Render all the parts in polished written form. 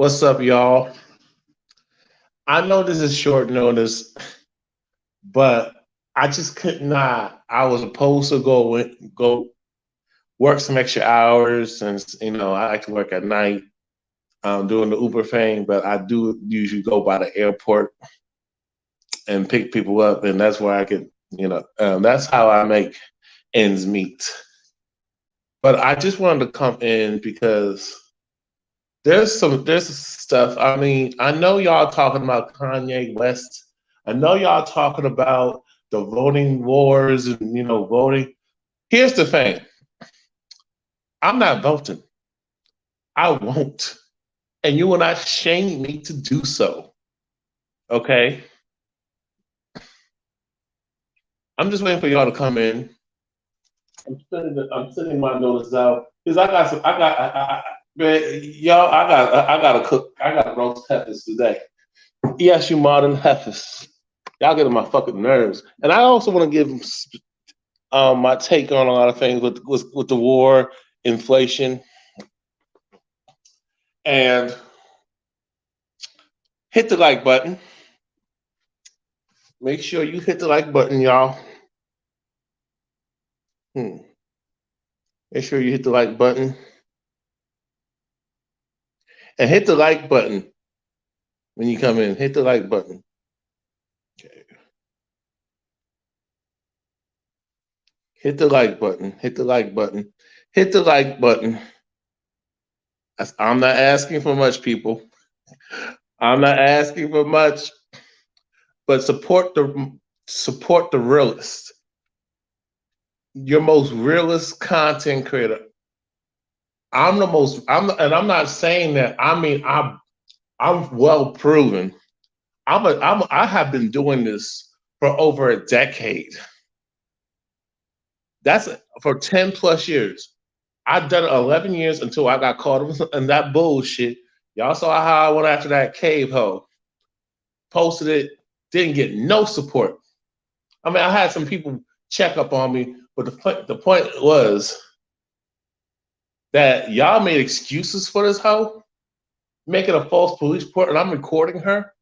What's up, y'all? I know this is short notice, but I just could not. I was supposed to go work some extra hours since I like to work at night. Doing the Uber thing, but I do usually go by the airport and pick people up, and that's where I could, that's how I make ends meet. But I just wanted to come in because there's stuff. I mean, I know y'all talking about Kanye West. I know y'all talking about the voting wars and voting. Here's the thing. I'm not voting. I won't. And you will not shame me to do so. Okay? I'm just waiting for y'all to come in. I'm sending my notice out because I got some. I got. Man, y'all. I got to cook. I got to roast heifers today. Yes, you modern heifers. Y'all get on my fucking nerves. And I also want to give my take on a lot of things with the war, inflation, and hit the like button. Make sure you hit the like button, y'all. Make sure you hit the like button. And hit the like button when you come in. Hit the like button. Okay. Hit the like button. Hit the like button. Hit the like button. I'm not asking for much, people. I'm not asking for much, but support the realist. Your most realist content creator. And I'm not saying that. I mean, I'm well proven. I have been doing this for over a decade. That's for 10 plus years. I've done it 11 years until I got caught in that bullshit. Y'all saw how I went after that cave hoe. Posted it, didn't get no support. I mean, I had some people check up on me, but the point was that y'all made excuses for this hoe, making a false police report, and I'm recording her.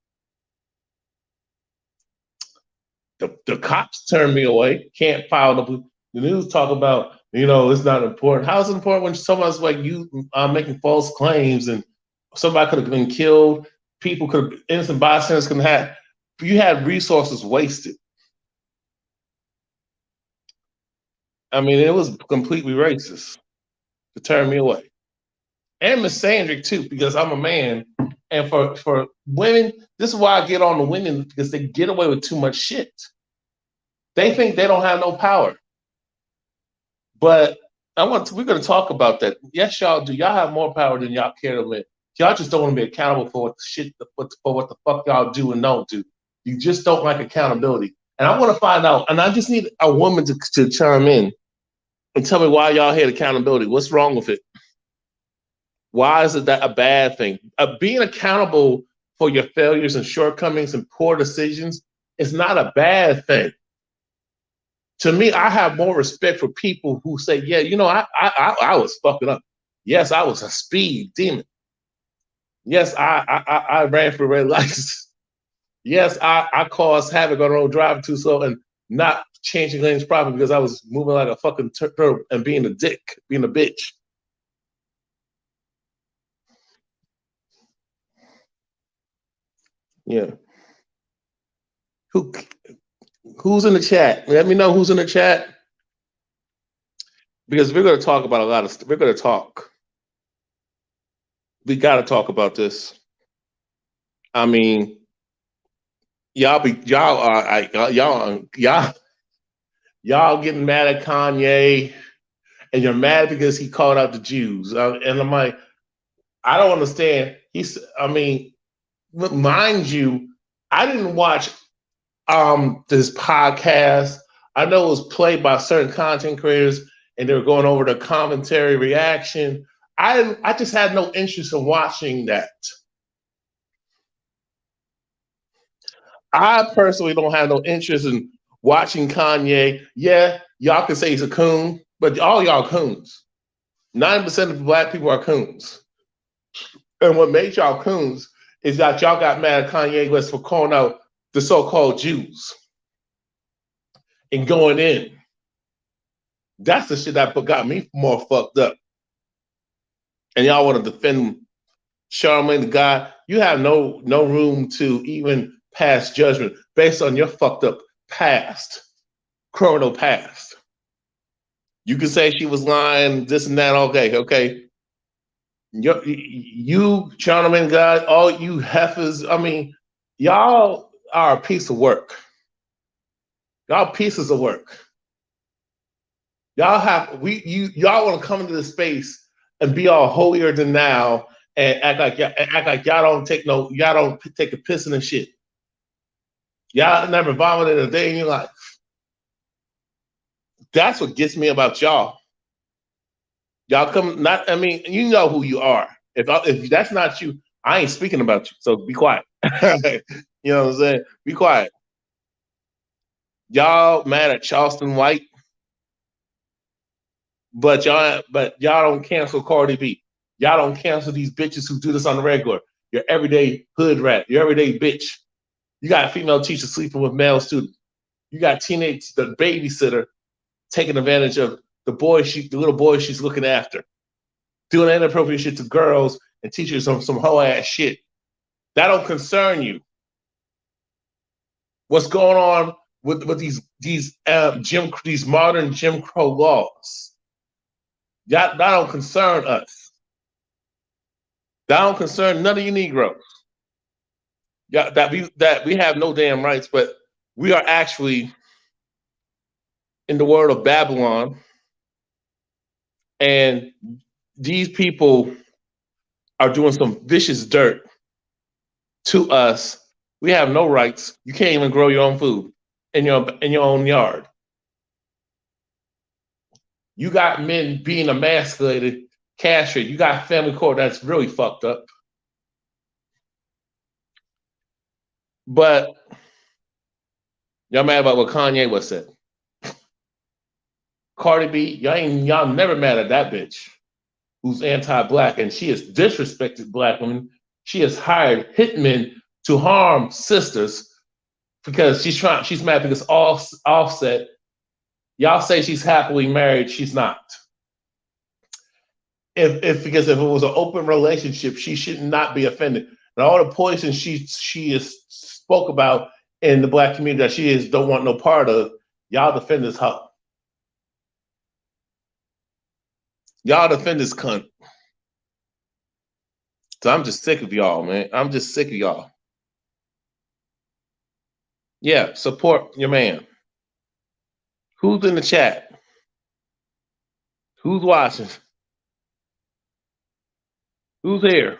The cops turned me away. Can't file the news. Talk about it's not important. How is it important when someone's like you making false claims and somebody could have been killed? People could have innocent bystanders could have. You had resources wasted. I mean, it was completely racist to turn me away. And misandric too, because I'm a man. And for women, this is why I get on the women, because they get away with too much shit. They think they don't have no power. But we're going to talk about that. Yes, y'all do. Y'all have more power than y'all care to admit. Y'all just don't want to be accountable for what the fuck y'all do and don't do. You just don't like accountability. And I want to find out, and I just need a woman to chime in and tell me why y'all hate accountability. What's wrong with it? Why is it that a bad thing? Being accountable for your failures and shortcomings and poor decisions is not a bad thing. To me, I have more respect for people who say, yeah, I was fucking up. Yes, I was a speed demon. Yes, I ran for red lights. Yes, I caused havoc on the road driving too slow and not changing lanes properly because I was moving like a fucking turtle and being a dick, being a bitch. Yeah. Who's in the chat? Let me know who's in the chat. Because we're going to talk about a lot of stuff. We're going to talk. We got to talk about this. I mean, y'all getting mad at Kanye, and you're mad because he called out the Jews. And I'm like, I don't understand. Mind you, I didn't watch this podcast. I know it was played by certain content creators, and they were going over the commentary reaction. I just had no interest in watching that. I personally don't have no interest in watching Kanye. Yeah, y'all can say he's a coon, but all y'all coons. 90% of black people are coons. And what made y'all coons is that y'all got mad at Kanye West for calling out the so-called Jews and going in. That's the shit that got me more fucked up. And y'all want to defend Charlamagne the God. You have no room to even pass judgment based on your fucked up past, criminal past. You can say she was lying, this and that. Okay. You Charlamagne God, all you heifers. I mean, y'all are a piece of work. Y'all pieces of work. Y'all want to come into this space and be all holier than thou and act like y'all don't take a piss in the shit. Y'all never vomited a day in your life. That's what gets me about y'all. Y'all come not. I mean, you know who you are. If that's not you, I ain't speaking about you. So be quiet. You know what I'm saying? Be quiet. Y'all mad at Charleston White, but y'all don't cancel Cardi B. Y'all don't cancel these bitches who do this on the regular. Your everyday hood rat. Your everyday bitch. You got a female teacher sleeping with male students. You got the babysitter taking advantage of the little boy she's looking after, doing inappropriate shit to girls and teaching some hoe ass shit. That don't concern you. What's going on with these modern Jim Crow laws? That don't concern us. That don't concern none of you Negroes. Yeah, that we have no damn rights, but we are actually in the world of Babylon, and these people are doing some vicious dirt to us. We have no rights. You can't even grow your own food in your own yard. You got men being emasculated, castrated. You got family court that's really fucked up. But y'all mad about what Kanye was said. Cardi B, y'all never mad at that bitch who's anti-black, and she has disrespected black women. She has hired hitmen to harm sisters because she's mad because Offset. Y'all say she's happily married, she's not. Because if it was an open relationship, she should not be offended. And all the poison she has spoke about in the black community that she don't want no part of, y'all defend this hoe. Y'all defend this cunt. So I'm just sick of y'all, man. I'm just sick of y'all. Yeah, support your man. Who's in the chat? Who's watching? Who's here?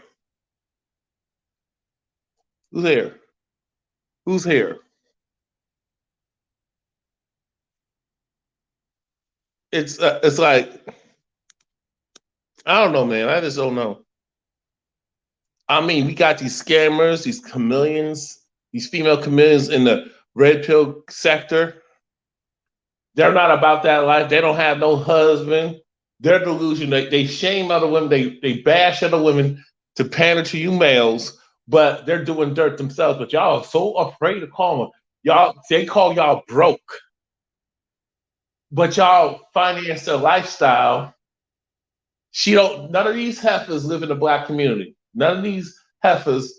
Who's here? Who's here? It's like, I don't know, man. I just don't know. I mean, we got these scammers, these chameleons, these female chameleons in the red pill sector. They're not about that life. They don't have no husband. They're delusional. They shame other women. They bash other women to pander to you males, but they're doing dirt themselves. But y'all are so afraid to call them. They call y'all broke. But y'all finance their lifestyle. None of these heifers live in the black community. None of these heifers,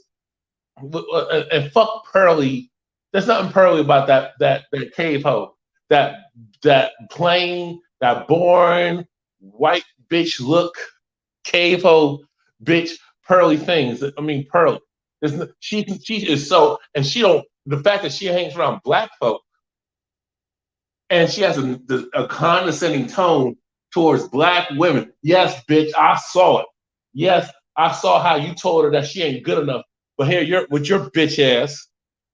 and fuck Pearly. There's nothing Pearly about that cave hoe. That plain, that boring, white bitch look, cave hoe bitch, Pearly things. I mean, Pearly. She is so, and she don't, the fact that she hangs around black folk and she has a condescending tone towards black women. Yes, bitch, I saw it. Yes, I saw how you told her that she ain't good enough. But here, with your bitch ass,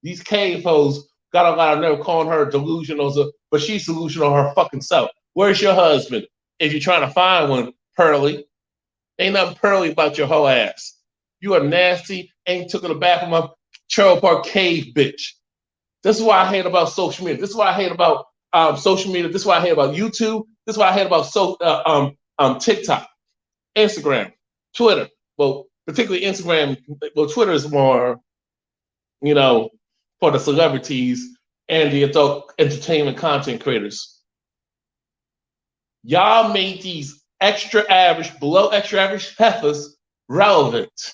these cave hoes got a lot of nerve calling her delusional, but she's delusional her fucking self. Where's your husband? If you're trying to find one, Pearly, ain't nothing Pearly about your whole ass. You are nasty, ain't took in the bathroom of Trailer Park Cave, bitch. This is what I hate about social media. This is what I hate about social media. This is what I hate about YouTube. This is what I hate about TikTok, Instagram, Twitter. Well, particularly Instagram. Well, Twitter is more, you know, for the celebrities and the adult entertainment content creators. Y'all made these extra average, below extra average heifers relevant.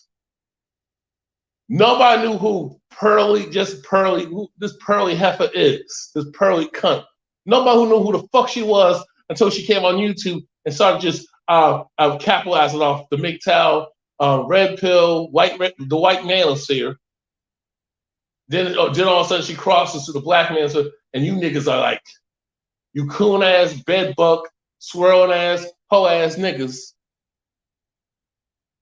Nobody knew who who this pearly heifer is, this pearly cunt. Nobody who knew who the fuck she was until she came on YouTube and started just capitalizing off the MGTOW, red pill, the white manosphere. Then all of a sudden she crosses to the black manosphere, and you niggas are like, you coon ass, bed bug, swirling ass, hoe ass niggas.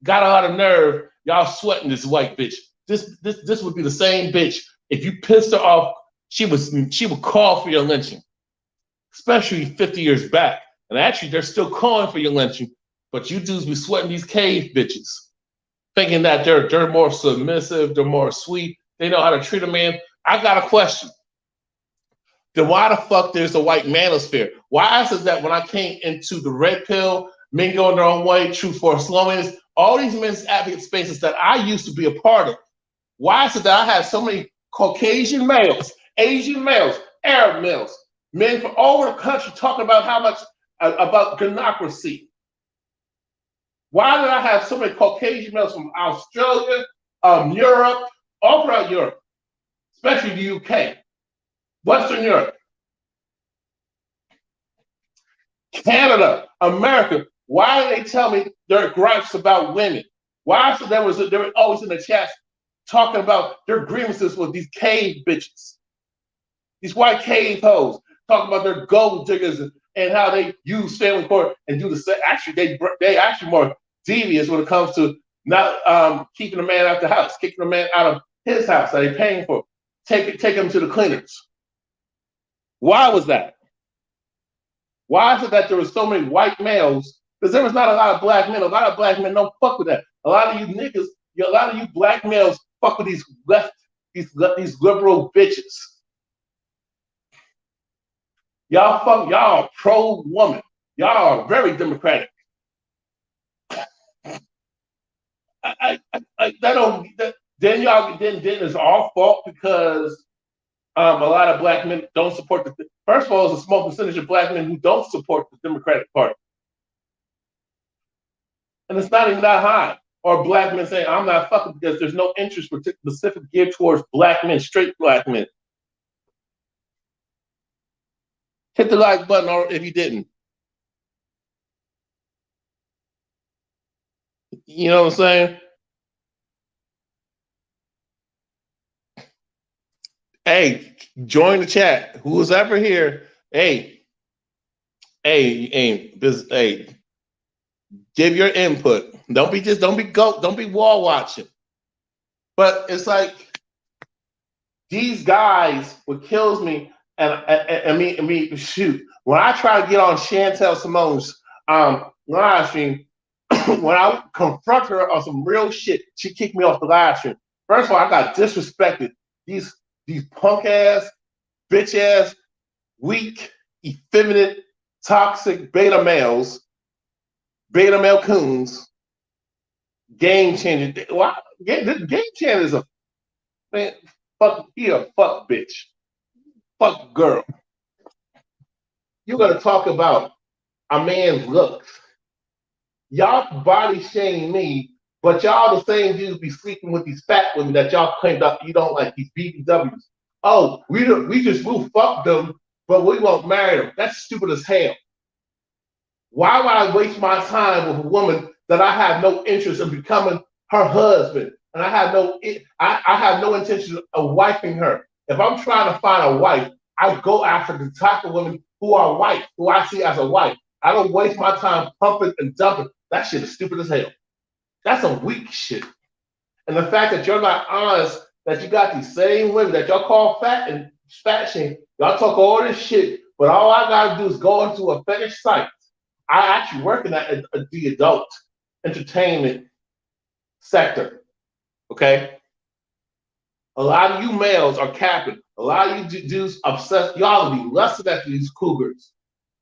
Got a lot of nerve. Y'all sweating this white bitch. This would be the same bitch if you pissed her off. She would call for your lynching, especially 50 years back. And actually, they're still calling for your lynching. But you dudes be sweating these cave bitches, thinking that they're more submissive, they're more sweet, they know how to treat a man. I got a question. Then why the fuck there's a white manosphere? Why is it that when I came into the red pill, men going their own way, true for slowing, all these men's advocate spaces that I used to be a part of, why is it that I have so many Caucasian males, Asian males, Arab males, men from all over the country talking about how much about democracy? Why did I have so many Caucasian males from Australia, Europe, all throughout Europe, especially the UK, Western Europe, Canada, America? Why do they tell me their gripes about women? Why is it they were always in the chat talking about their grievances with these cave bitches, these white cave hoes, talking about their gold diggers and how they use family court and do the same. Actually, they actually more devious when it comes to not keeping a man out the house, kicking a man out of his house that they're paying for, take him to the cleaners. Why was that? Why is it that there were so many white males? Because there was not a lot of black men. A lot of black men don't fuck with that. A lot of you niggas, a lot of you black males fuck with these liberal bitches. Y'all are pro-woman. Y'all are very democratic. Then it's our fault because a lot of black men don't support first of all, there's a small percentage of black men who don't support the Democratic Party. And it's not even that high. Or black men saying, I'm not fucking because there's no interest specific geared towards black men, straight black men. Hit the like button or if you didn't. You know what I'm saying? Hey, join the chat. Who was ever here? Hey, give your input. Don't be wall watching. But it's like these guys, what kills me, and me, shoot, when I try to get on Chantel Simone's live stream, when I confront her on some real shit, she kicked me off the live stream. First of all, I got disrespected. These punk ass, bitch ass, weak, effeminate, toxic beta males, beta male coons, game changing. Well, game changer is a man. Fuck bitch, fuck girl. You gotta talk about a man's looks. Y'all body shaming me, but y'all the same dudes be sleeping with these fat women that y'all claimed up you don't like, these BBWs. Oh, we'll fuck them, but we won't marry them. That's stupid as hell. Why would I waste my time with a woman that I have no interest in becoming her husband? And I have no intention of wifing her. If I'm trying to find a wife, I go after the type of women who are white, who I see as a wife. I don't waste my time pumping and dumping. That shit is stupid as hell. That's some weak shit. And the fact that you're not honest, that you got these same women that y'all call fat and fat shame, y'all talk all this shit, but all I gotta do is go into a fetish site. I actually work in the adult entertainment sector. Okay? A lot of you males are capping. A lot of you dudes obsessed. Y'all be lusting after these cougars.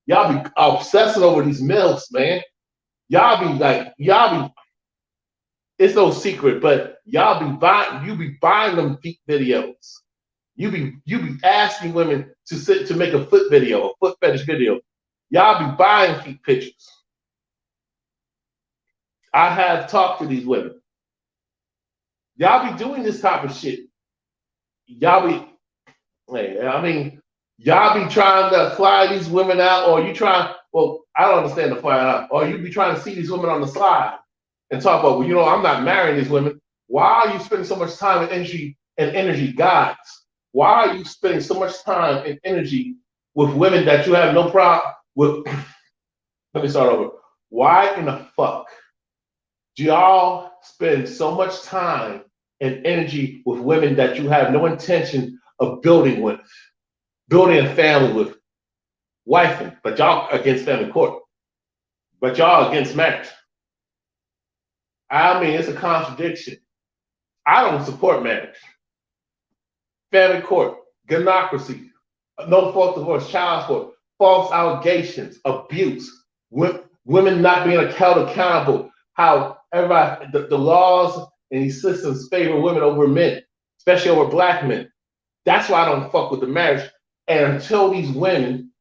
Y'all be obsessing over these milfs, man. Y'all be It's no secret, but you be buying them feet videos. You be asking women to make a foot video, a foot fetish video. Y'all be buying feet pictures. I have talked to these women. Y'all be doing this type of shit. Y'all be, hey, I mean, y'all be trying to fly these women out, or you try. Well, I don't understand the fly out, or you be trying to see these women on the slide and talk about, well, I'm not marrying these women. Why are you spending so much time and energy, guys? Why are you spending so much time and energy with women that you have no problem with? Let me start over. Why in the fuck do y'all spend so much time and energy with women that you have no intention of building with, building a family with, wifing, but y'all against family court, but y'all against marriage? I mean, it's a contradiction. I don't support marriage. Family court, democracy, no fault divorce, child support, false allegations, abuse, women not being held accountable, how everybody, the laws and these systems favor women over men, especially over black men. That's why I don't fuck with the marriage. And until these women,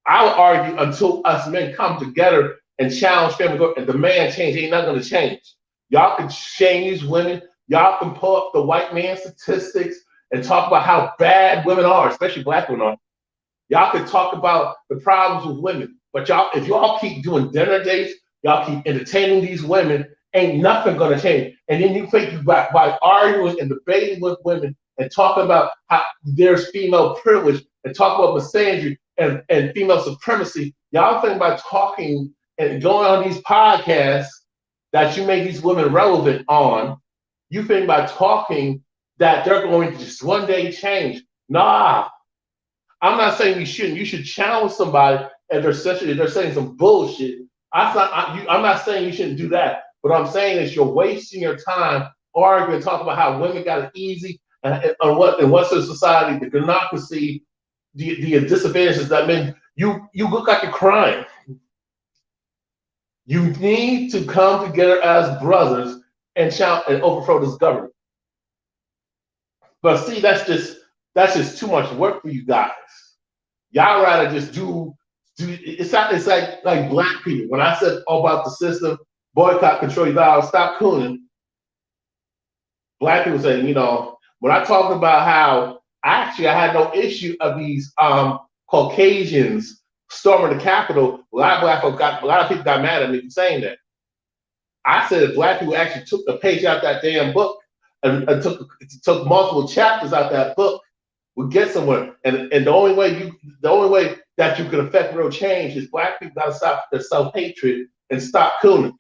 I would argue until us men come together and challenge family court and demand change, ain't not gonna change. Y'all can shame these women. Y'all can pull up the white man statistics and talk about how bad women are, especially black women are. Y'all can talk about the problems with women, but if y'all keep doing dinner dates, y'all keep entertaining these women, ain't nothing gonna change. And then you think by arguing and debating with women and talking about how there's female privilege and talk about misandry and female supremacy, y'all think by talking and going on these podcasts that you make these women relevant on, you think by talking that they're going to just one day change. Nah, I'm not saying you shouldn't. You should challenge somebody if they're saying some bullshit. I'm not saying you shouldn't do that. What I'm saying is you're wasting your time arguing, talking about how women got it easy and what in Western society, the democracy, the disadvantages that men. You look like you're crying. You need to come together as brothers and shout and overthrow this government. But see, that's just too much work for you guys. Y'all rather just do it's like black people. When I said all about the system, boycott, control your dollars, stop cooning, black people say, when I talked about how I had no issue of these Caucasians storming the Capitol, a lot of people got mad at me for saying that. I said that black people actually took the page out that damn book and took multiple chapters out that book, would get somewhere. And the only way that you can affect real change is black people gotta stop their self-hatred and stop cooning.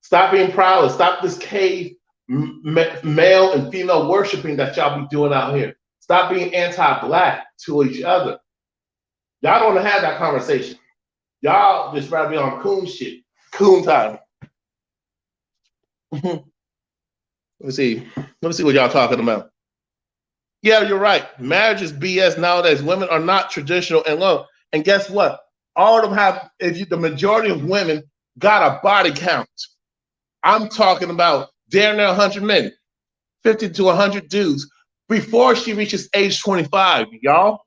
Stop being proud. Stop this cave male and female worshiping that y'all be doing out here. Stop being anti-black to each other. Y'all don't want to have that conversation. Y'all just rather be on coon shit. Coon time. Let me see what y'all talking about. Yeah, you're right. Marriage is BS nowadays. Women are not traditional and low. And guess what? All of them have, the majority of women got a body count. I'm talking about damn near 100 men, 50 to 100 dudes before she reaches age 25, y'all.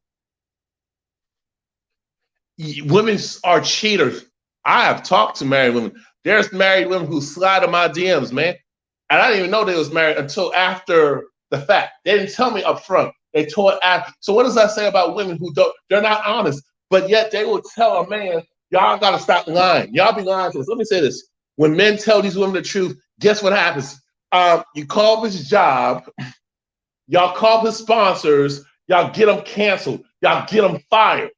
Women are cheaters. I have talked to married women. There's married women who slide in my DMs, man. And I didn't even know they was married until after the fact. They didn't tell me up front. They told after. So what does that say about women who they're not honest, but yet they will tell a man, y'all gotta stop lying. Y'all be lying to us. Let me say this. When men tell these women the truth, guess what happens? You call up his job, y'all call his sponsors, y'all get them canceled, y'all get them fired.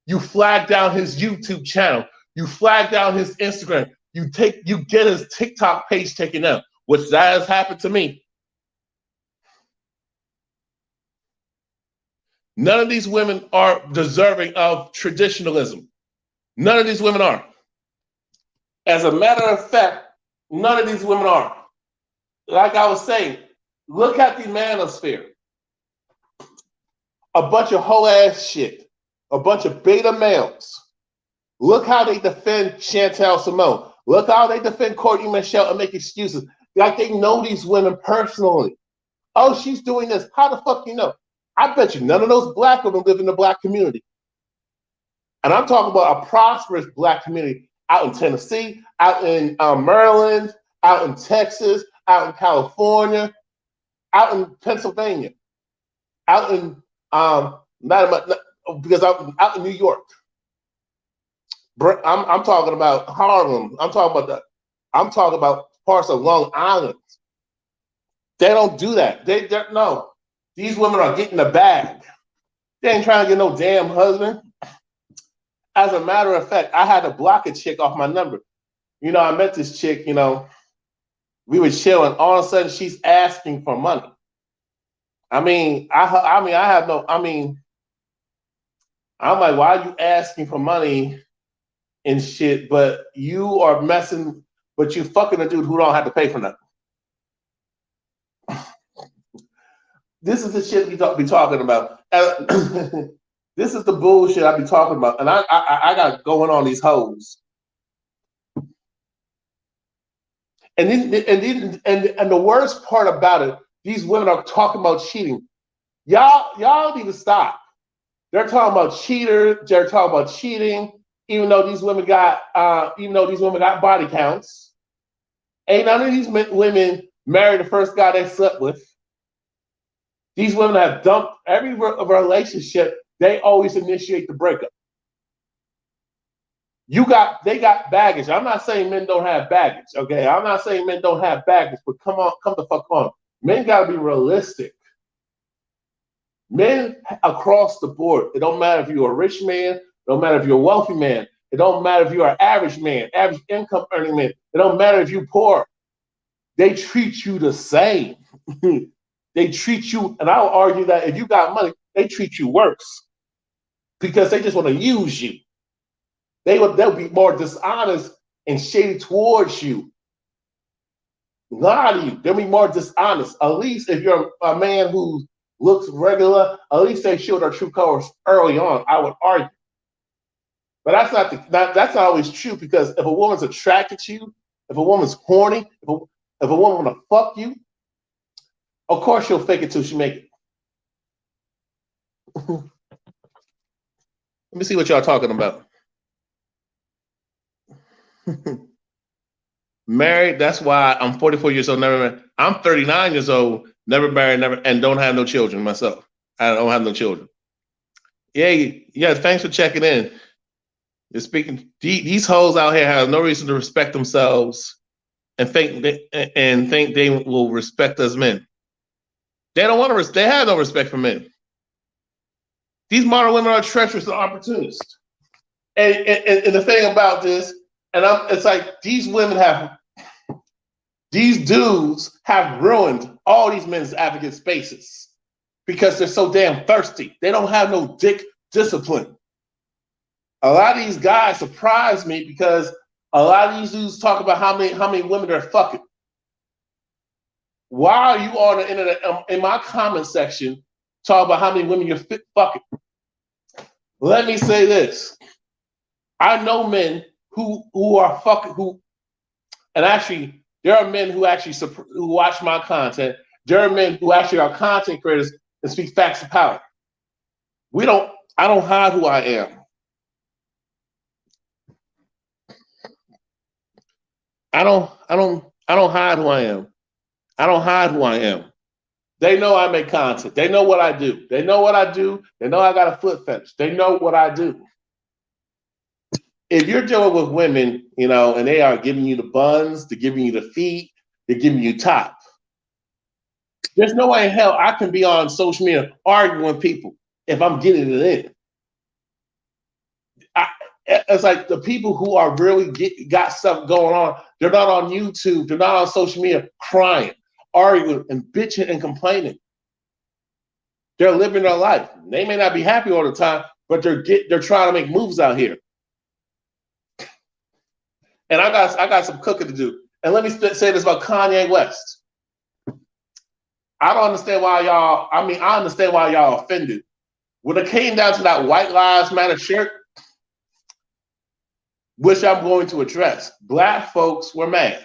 You flag down his YouTube channel, you flag down his Instagram, you get his TikTok page taken out, which that has happened to me. None of these women are deserving of traditionalism. None of these women are. As a matter of fact, none of these women are. Like I was saying, look at the manosphere. A bunch of whole ass shit. A bunch of beta males. Look how they defend Chantel Simone. Look how they defend Courtney Michelle and make excuses. Like they know these women personally. Oh, she's doing this. How the fuck you know? I bet you none of those black women live in the black community. And I'm talking about a prosperous black community out in Tennessee, out in Maryland, out in Texas, out in California, out in Pennsylvania, out in not because I'm out in New York. I'm talking about Harlem. I'm talking about parts of Long Island. They don't do that. No. These women are getting the bag. They ain't trying to get no damn husband. As a matter of fact, I had to block a chick off my number. I met this chick, we were chilling. All of a sudden, she's asking for money. I'm like, why are you asking for money and shit? But you are messing, but you fucking a dude who don't have to pay for nothing. This is the shit we be talking about. This is the bullshit I be talking about, and I got going on these hoes. And the worst part about it, these women are talking about cheating. Y'all need to stop. They're talking about cheaters. They're talking about cheating, even though these women got body counts. Ain't none of these women married the first guy they slept with. These women have dumped every relationship. They always initiate the breakup. They got baggage. I'm not saying men don't have baggage, okay? I'm not saying men don't have baggage, but come the fuck on. Men gotta be realistic. Men across the board, it don't matter if you're a rich man, it don't matter if you're a wealthy man, it don't matter if you're an average man, average income earning man, it don't matter if you're poor. They treat you the same. They treat you, and I'll argue that if you got money, they treat you worse because they just want to use you. They'll be more dishonest and shady towards you. Lie to you. They'll be more dishonest. At least if you're a man who looks regular, at least they show their true colors early on. I would argue, but that's not always true because if a woman's attracted to you, if a woman's horny, if a woman want to fuck you, of course she'll fake it till she make it. Let me see what y'all talking about. Married, that's why I'm 44 years old, never married. I'm 39 years old, never married, and don't have no children myself. I don't have no children. Yeah, thanks for checking in. You're speaking. These hoes out here have no reason to respect themselves and think they will respect us men. They don't want to. They have no respect for men. These modern women are treacherous and opportunists. And the thing about this, it's like these dudes have ruined all these men's advocate spaces because they're so damn thirsty. They don't have no dick discipline. A lot of these guys surprise me because a lot of these dudes talk about how many women they're fucking. Why are you on the internet in my comment section talking about how many women you're fucking? Let me say this. I know men who are fucking and actually there are men who watch my content. There are men who actually are content creators and speak facts of power. I don't hide who I am. I don't hide who I am. I don't hide who I am. They know I make content. They know what I do. They know what I do. They know I got a foot fetish. They know what I do. If you're dealing with women, and they are giving you the buns, they're giving you the feet, they're giving you top. There's no way in hell I can be on social media arguing with people if I'm getting it in. It's like the people who are really got stuff going on, they're not on YouTube, they're not on social media crying, arguing, and bitching and complaining. They're living their life. They may not be happy all the time, but they're trying to make moves out here. And I got some cooking to do. And let me say this about Kanye West. I don't understand why y'all. I understand why y'all offended. When it came down to that White Lives Matter shirt, which I'm going to address. Black folks were mad.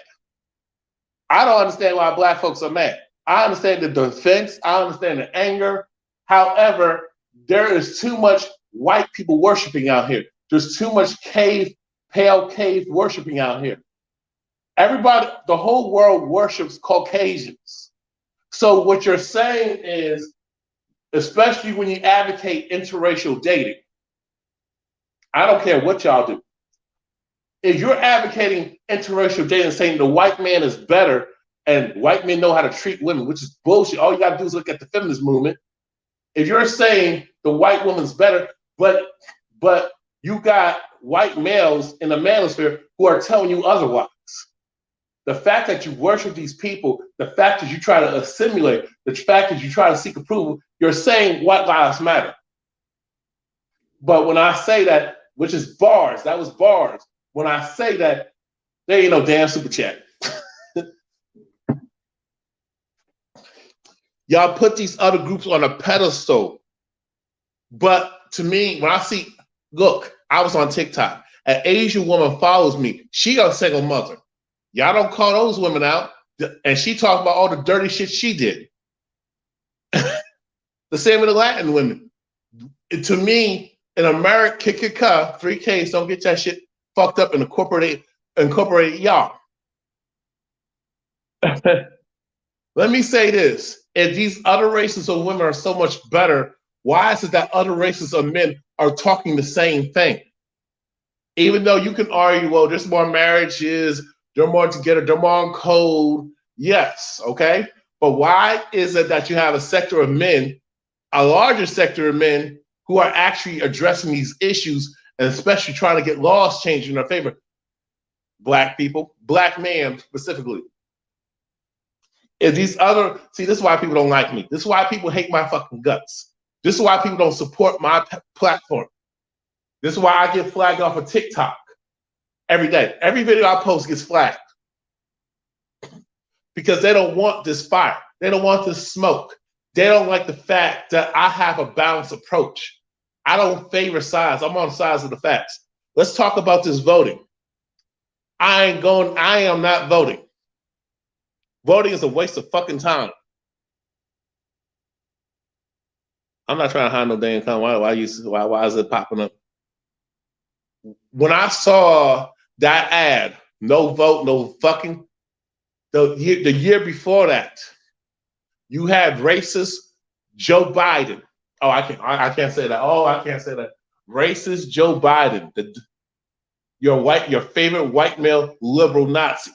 I don't understand why black folks are mad. I understand the defense. I understand the anger. However, there is too much white people worshiping out here. There's too much pale cave worshiping out here. Everybody, the whole world worships Caucasians. So what you're saying is, especially when you advocate interracial dating, I don't care what y'all do. If you're advocating interracial dating, saying the white man is better and white men know how to treat women, which is bullshit. All you got to do is look at the feminist movement. If you're saying the white woman's better, but you got white males in the manosphere who are telling you otherwise. The fact that you worship these people, the fact that you try to assimilate, the fact that you try to seek approval, you're saying white lives matter. But when I say that, which is bars, that was bars. When I say that, there ain't no damn super chat. Y'all put these other groups on a pedestal. But to me, when I see, look, I was on TikTok. An Asian woman follows me. She a single mother. Y'all don't call those women out. And she talked about all the dirty shit she did. The same with the Latin women. To me, in America, 3Ks, don't get that shit fucked up and incorporate y'all. Let me say this. If these other races of women are so much better, why is it that other races of men are talking the same thing? Even though you can argue, well, there's more marriages, they're more together, they're more on code. Yes, okay? But why is it that you have a sector of men, a larger sector of men, who are actually addressing these issues and especially trying to get laws changed in their favor? Black people, black men specifically. If these other, see, this is why people don't like me. This is why people hate my fucking guts. This is why people don't support my platform. This is why I get flagged off of TikTok every day. Every video I post gets flagged because they don't want this fire. They don't want this smoke. They don't like the fact that I have a balanced approach. I don't favor sides. I'm on the sides of the facts. Let's talk about this voting. I am not voting. Voting is a waste of fucking time. I'm not trying to hide no damn time. Why is it popping up? When I saw that ad, no vote, no fucking, the year before that, you had racist Joe Biden. Oh, I can't say that. Oh, I can't say that. Racist Joe Biden, your favorite white male liberal Nazi,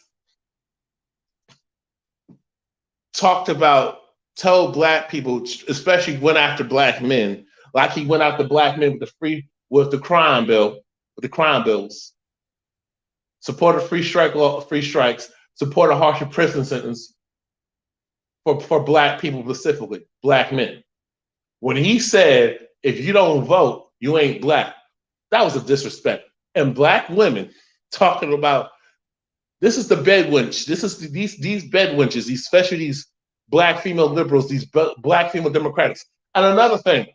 told black people, especially went after black men, like he went after black men with the crime bills, supported free strikes, support a harsher prison sentence for black people, specifically black men. When he said, if you don't vote, you ain't black, that was a disrespect. And black women talking about, this is the bed wench. This is these bed wenches, especially these black female liberals, these black female Democrats. And another thing,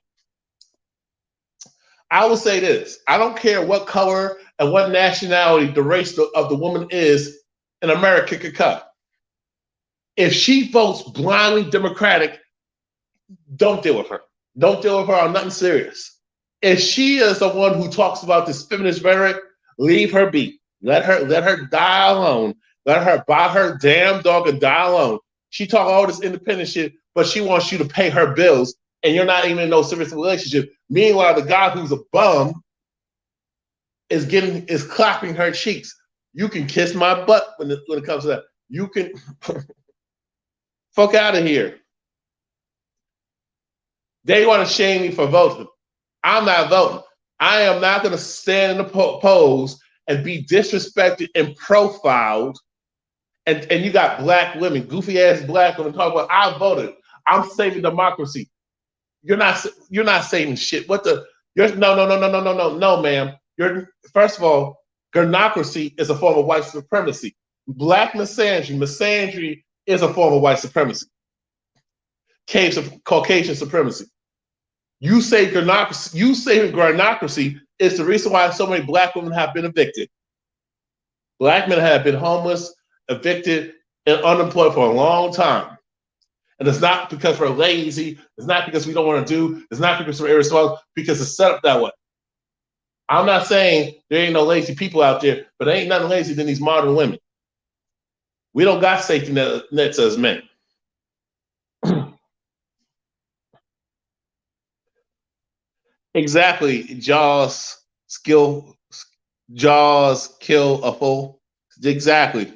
I will say this. I don't care what color and what nationality the race of the woman is in America. If she votes blindly Democratic, don't deal with her. Don't deal with her on nothing serious. If she is the one who talks about this feminist rhetoric, leave her be. Let her die alone. Let her buy her damn dog and die alone. She talk all this independent shit, but she wants you to pay her bills, and you're not even in no serious relationship. Meanwhile, the guy who's a bum is clapping her cheeks. You can kiss my butt when it comes to that. You can fuck out of here. They want to shame me for voting. I'm not voting. I am not going to stand in the polls and be disrespected and profiled. And you got black women, goofy ass black women talking about, I voted. I'm saving democracy. You're not saving shit. No, ma'am. First of all, democracy is a form of white supremacy. Black misandry is a form of white supremacy. Caucasian supremacy. You say democracy is the reason why so many black women have been evicted. Black men have been homeless, evicted, and unemployed for a long time. And it's not because we're lazy. It's not because we don't want to do. It's not because we're irresponsible. Because it's set up that way. I'm not saying there ain't no lazy people out there, but there ain't nothing lazy than these modern women. We don't got safety nets as men. Exactly. Jaws kill a fool. Exactly.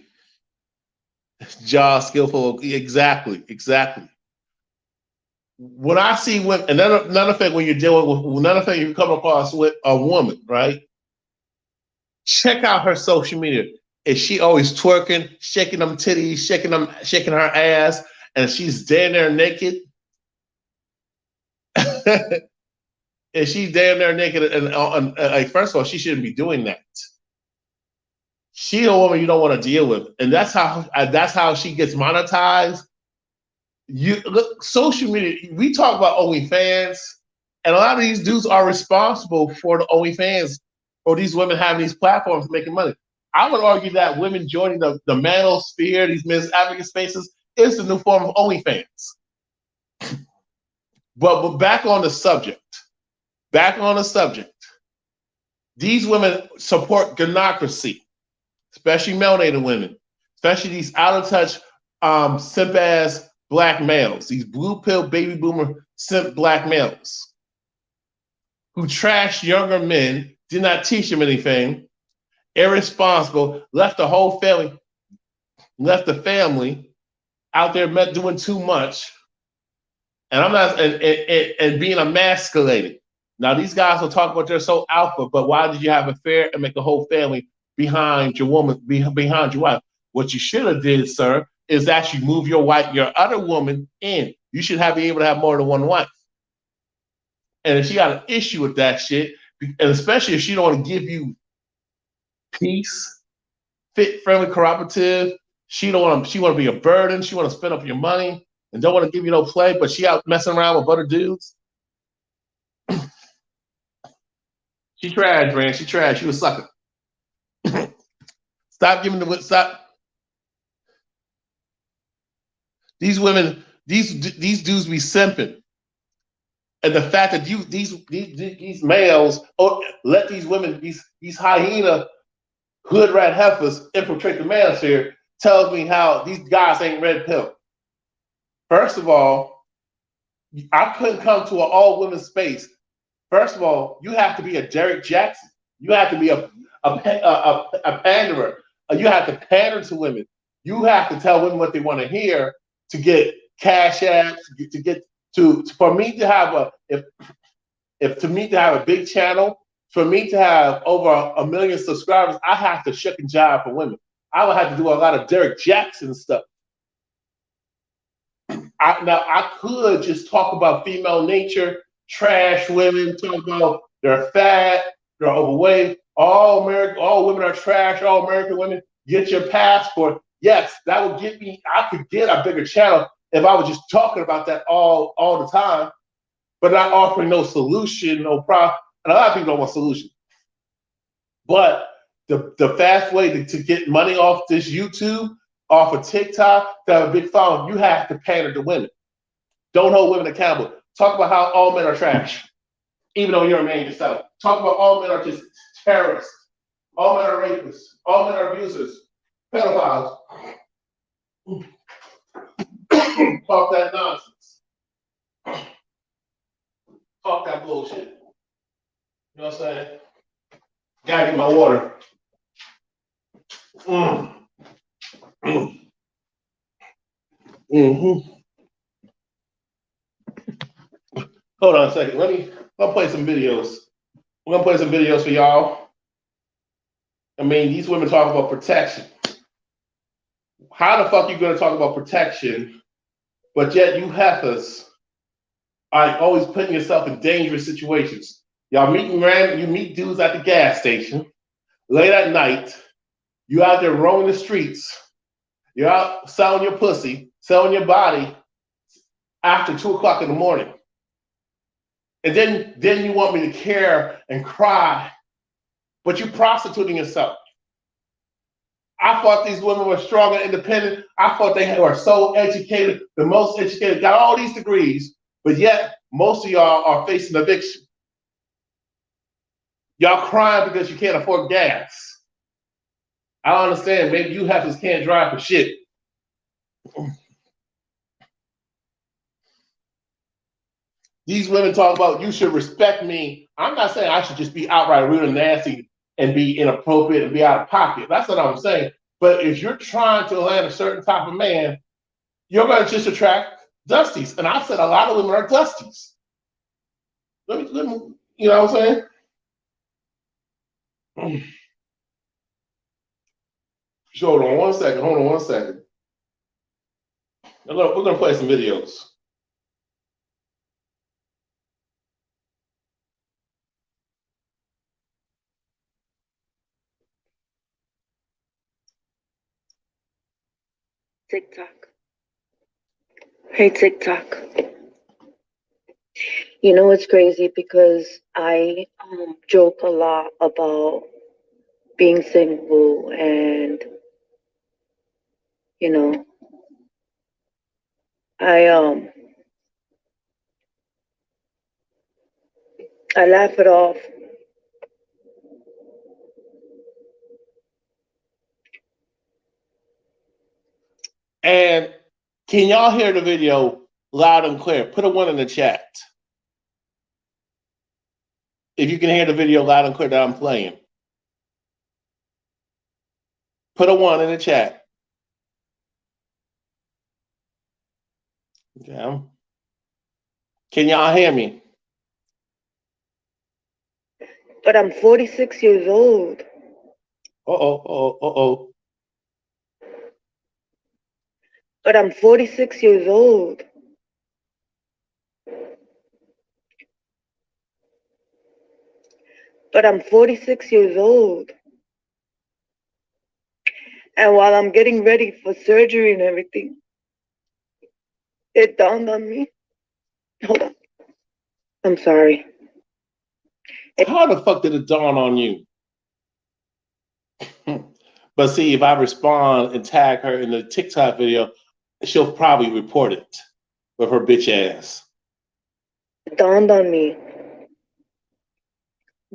Jaws skillful. Exactly. When I see women, and another thing when you're dealing with, another thing you come across with a woman, right? Check out her social media. Is she always twerking, shaking them titties, shaking her ass, and she's damn there naked? And she's damn there naked, and like first of all, she shouldn't be doing that. She's a woman you don't want to deal with, and that's how she gets monetized. You look, social media. We talk about OnlyFans, and a lot of these dudes are responsible for the OnlyFans or these women having these platforms making money. I would argue that women joining the manosphere, these men's advocate spaces, is the new form of OnlyFans. But back on the subject. Back on the subject. These women support gynocracy, especially melanated women, especially these out of touch simp ass black males, these blue pill baby boomer simp black males who trash younger men, did not teach them anything, irresponsible, left the family out there doing too much, and I'm not and being emasculated. Now these guys will talk about they're so alpha, but why did you have an affair and make a whole family behind your woman, behind your wife? What you should have did, sir, is actually move your other woman in. You should be able to have more than one wife. And if she got an issue with that shit, and especially if she don't want to give you peace, fit, friendly, cooperative, she want to be a burden. She want to spend up your money and don't want to give you no play, but she out messing around with other dudes. She trash, man. She trash. She was sucker. Stop giving stop. These women, these dudes be simping. And the fact that these males let these women, these hyena hood rat heifers infiltrate the manosphere tells me how these guys ain't red pill. First of all, I couldn't come to an all women space. First of all, you have to be a Derek Jackson. You have to be a panderer. You have to pander to women. You have to tell women what they want to hear to get cash apps, to get for me to have a big channel, for me to have over 1 million subscribers, I have to shuck and jive for women. I would have to do a lot of Derek Jackson stuff. I could just talk about female nature, trash women, talk about they're fat, they're overweight, all women are trash, all American women, get your passport. Yes, that would get me, I could get a bigger channel if I was just talking about that all the time, but not offering no solution, no problem. And a lot of people don't want solution. But the fast way to get money off this YouTube, off of TikTok, to have a big following, you have to pander to women. Don't hold women accountable. Talk about how all men are trash, even though you're a man yourself. Talk about all men are just terrorists. All men are rapists. All men are abusers, pedophiles. Talk that nonsense. Talk that bullshit. You know what I'm saying? Gotta get my water. Mm-hmm. Hold on a second. I'll play some videos. We're gonna play some videos for y'all. I mean, these women talk about protection. How the fuck are you gonna talk about protection, but yet you heifers are always putting yourself in dangerous situations? Y'all you meet dudes at the gas station late at night. You out there roaming the streets. You're out selling your pussy, selling your body after 2 o'clock in the morning. And then you want me to care and cry, but you're prostituting yourself. I thought these women were strong and independent. I thought they were so educated, the most educated, got all these degrees, but yet most of y'all are facing eviction. Y'all crying because you can't afford gas. I understand. Maybe you heifers can't drive for shit. These women talk about you should respect me. I'm not saying I should just be outright rude and nasty and be inappropriate and be out of pocket. That's what I'm saying. But if you're trying to land a certain type of man, you're going to just attract dusties. And I've said a lot of women are dusties. Let me, you know what I'm saying? Hold on one second. Hold on one second. We're going to play some videos. TikTok. Hey, TikTok. You know, it's crazy because I joke a lot about being single and, you know, I I laugh it off. And can y'all hear the video loud and clear? Put a 1 in the chat. If you can hear the video loud and clear that I'm playing. Put a 1 in the chat. Okay. Can y'all hear me? But I'm 46 years old. Uh-oh. But I'm 46 years old. But I'm 46 years old. And while I'm getting ready for surgery and everything, it dawned on me. Hold on. I'm sorry. How the fuck did it dawn on you? But see, if I respond and tag her in the TikTok video, she'll probably report it with her bitch ass. It dawned on me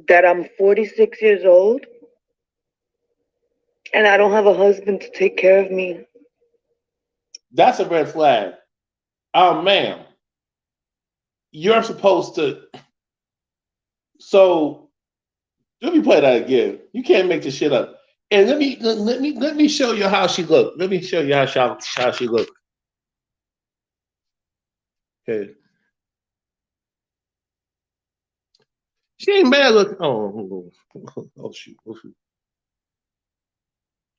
that I'm 46 years old and I don't have a husband to take care of me. That's a red flag. Ma'am, you're supposed to. So let me play that again. You can't make this shit up. And let me show you how she looked. Let me show you how she looked. Okay. She ain't bad looking. Oh shoot.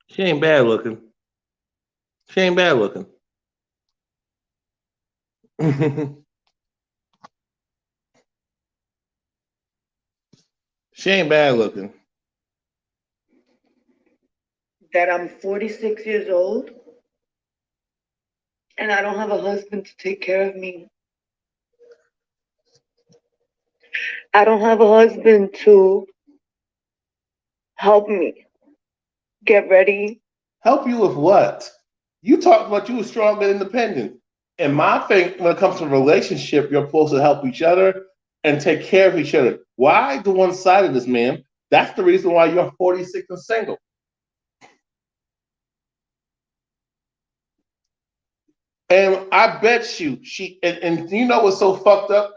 She ain't bad looking. She ain't bad looking. She ain't bad looking. That I'm 46 years old and I don't have a husband to take care of me. I don't have a husband to help me get ready. Help you with what? You talked about you were strong and independent. And my thing, when it comes to a relationship, you're supposed to help each other and take care of each other. Why the one-sidedness, man? That's the reason why you're 46 and single. And I bet you and you know what's so fucked up?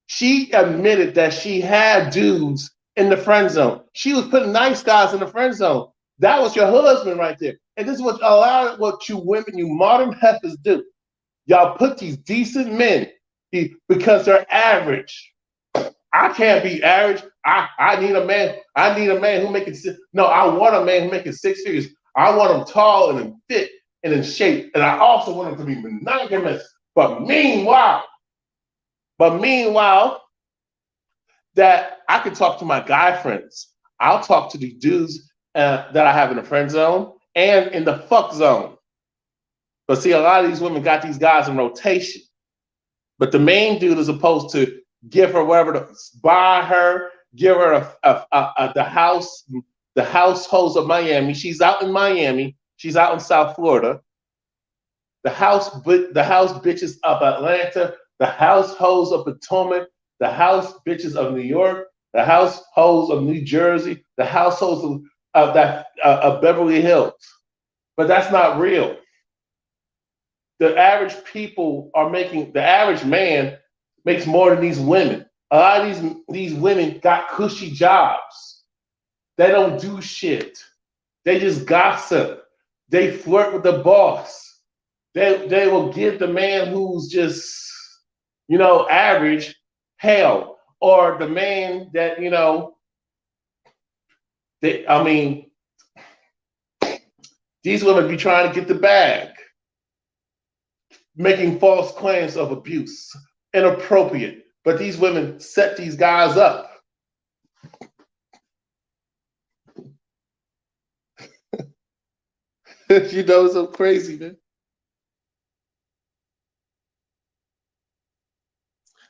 She admitted that she had dudes in the friend zone. She was putting nice guys in the friend zone. That was your husband right there. And this is what a lot of what you women, you modern heifers do. Y'all put these decent men because they're average. I can't be average. I need a man. I need a man who making no. I want a man who making 6 figures. I want him tall and in fit and in shape, and I also want him to be monogamous. But meanwhile, that I can talk to my guy friends. I'll talk to the dudes that I have in the friend zone and in the fuck zone. But see, a lot of these women got these guys in rotation. But the main dude is supposed to give her whatever to buy her, give her the house, the households of Miami. She's out in Miami. She's out in South Florida. The house bitches of Atlanta, the households of Potomac, the house bitches of New York, the households of New Jersey, the households of Beverly Hills. But that's not real. The average people are making the average man makes more than these women. A lot of these women got cushy jobs. They don't do shit. They just gossip. They flirt with the boss. They will give the man who's just average hell, or the man that I mean, these women be trying to get the bag, making false claims of abuse, inappropriate. But these women set these guys up. So crazy, man.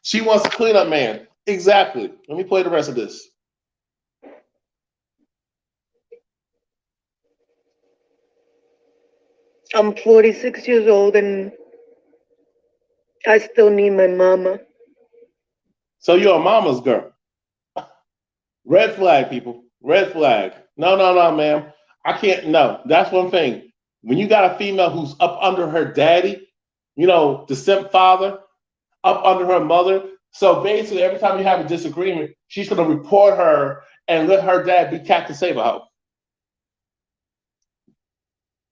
She wants a cleanup man. Exactly. Let me play the rest of this. I'm 46 years old and I still need my mama. So you're a mama's girl. Red flag, people. Red flag. No, no, no, ma'am. I can't. No, that's one thing. When you got a female who's up under her daddy, the simp father, up under her mother. So basically, every time you have a disagreement, she's going to report her and let her dad be Captain Saberhouse.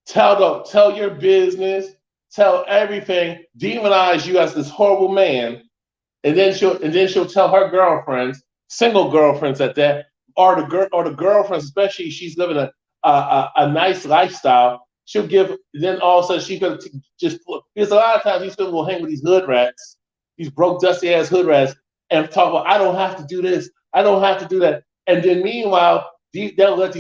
Tell your business, tell everything, demonize you as this horrible man, and then she'll tell her girlfriends, single girlfriends at that, or the girlfriends, especially if she's living a nice lifestyle. She'll give. Then all of a sudden she's gonna just because a lot of times these people will hang with these hood rats, these broke dusty ass hood rats, and talk about I don't have to do this, I don't have to do that, and then meanwhile they'll let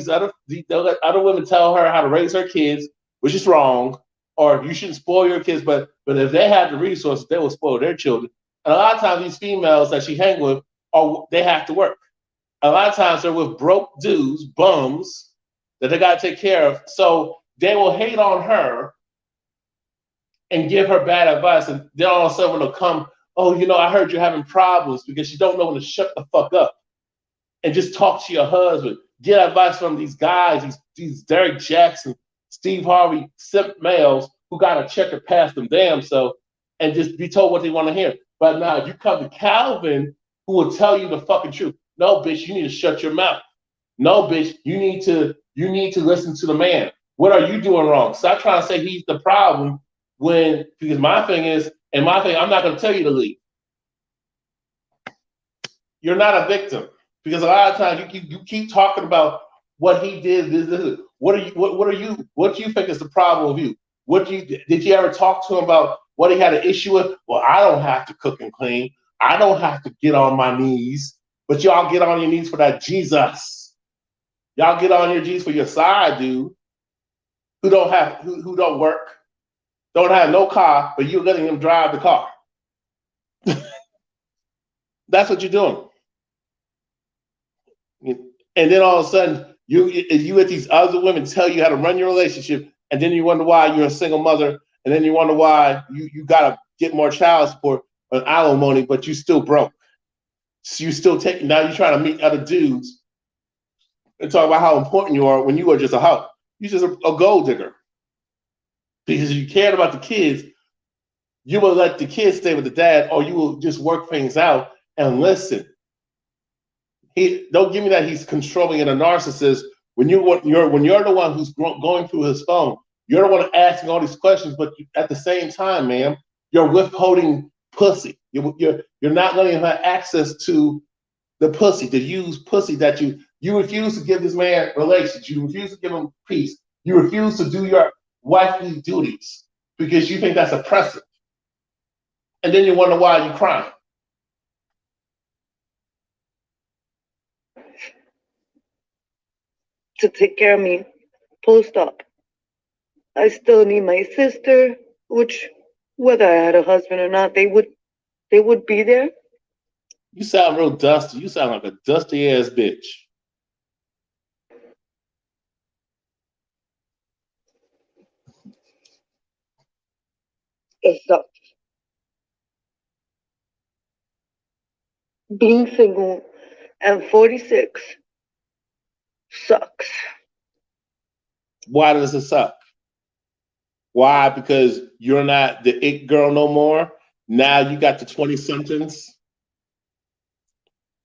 other women tell her how to raise her kids, which is wrong, or you shouldn't spoil your kids, but if they have the resources, they will spoil their children. And a lot of times these females that she hang with, they have to work. A lot of times they're with broke dudes, bums, that they got to take care of. So they will hate on her and give her bad advice. And then all of a sudden when they'll come, oh, I heard you're having problems, because you don't know when to shut the fuck up and just talk to your husband. Get advice from these guys, these Derek Jackson, Steve Harvey, simp males who got a checker past them damn so, and just be told what they want to hear. But now you come to Calvin, who will tell you the fucking truth. No, bitch, you need to shut your mouth. No, bitch, you need to listen to the man. What are you doing wrong? Stop trying to say he's the problem because my thing is, I'm not going to tell you to leave. You're not a victim, because a lot of times you keep talking about what he did. What do you think is the problem with you? Did you ever talk to him about what he had an issue with? Well, I don't have to cook and clean. I don't have to get on my knees, but y'all get on your knees for that Jesus. Y'all get on your knees for your side dude who don't work, don't have no car, but you're letting him drive the car. That's what you're doing. And then all of a sudden, you let these other women tell you how to run your relationship, and then you wonder why you're a single mother, and then you wonder why you gotta get more child support or alimony, but you still broke. So you still taking now you're trying to meet other dudes and talk about how important you are when you are just a hoe. You're just a gold digger. Because if you cared about the kids, you will let the kids stay with the dad, or you will just work things out and listen. Don't give me that he's controlling and a narcissist. When you're the one who's going through his phone, you're the one asking all these questions, but at the same time, ma'am, you're withholding pussy. You're not letting her access to the pussy, to use pussy that you refuse to give this man relations. You refuse to give him peace. You refuse to do your wifely duties because you think that's oppressive. And then you wonder why you're crying. To take care of me post op. I still need my sister, which whether I had a husband or not, they would be there. You sound real dusty. You sound like a dusty ass bitch. It sucks. Being single at 46 sucks. Why does it suck? Why? Because you're not the it girl no more. Now you got the 20 somethings.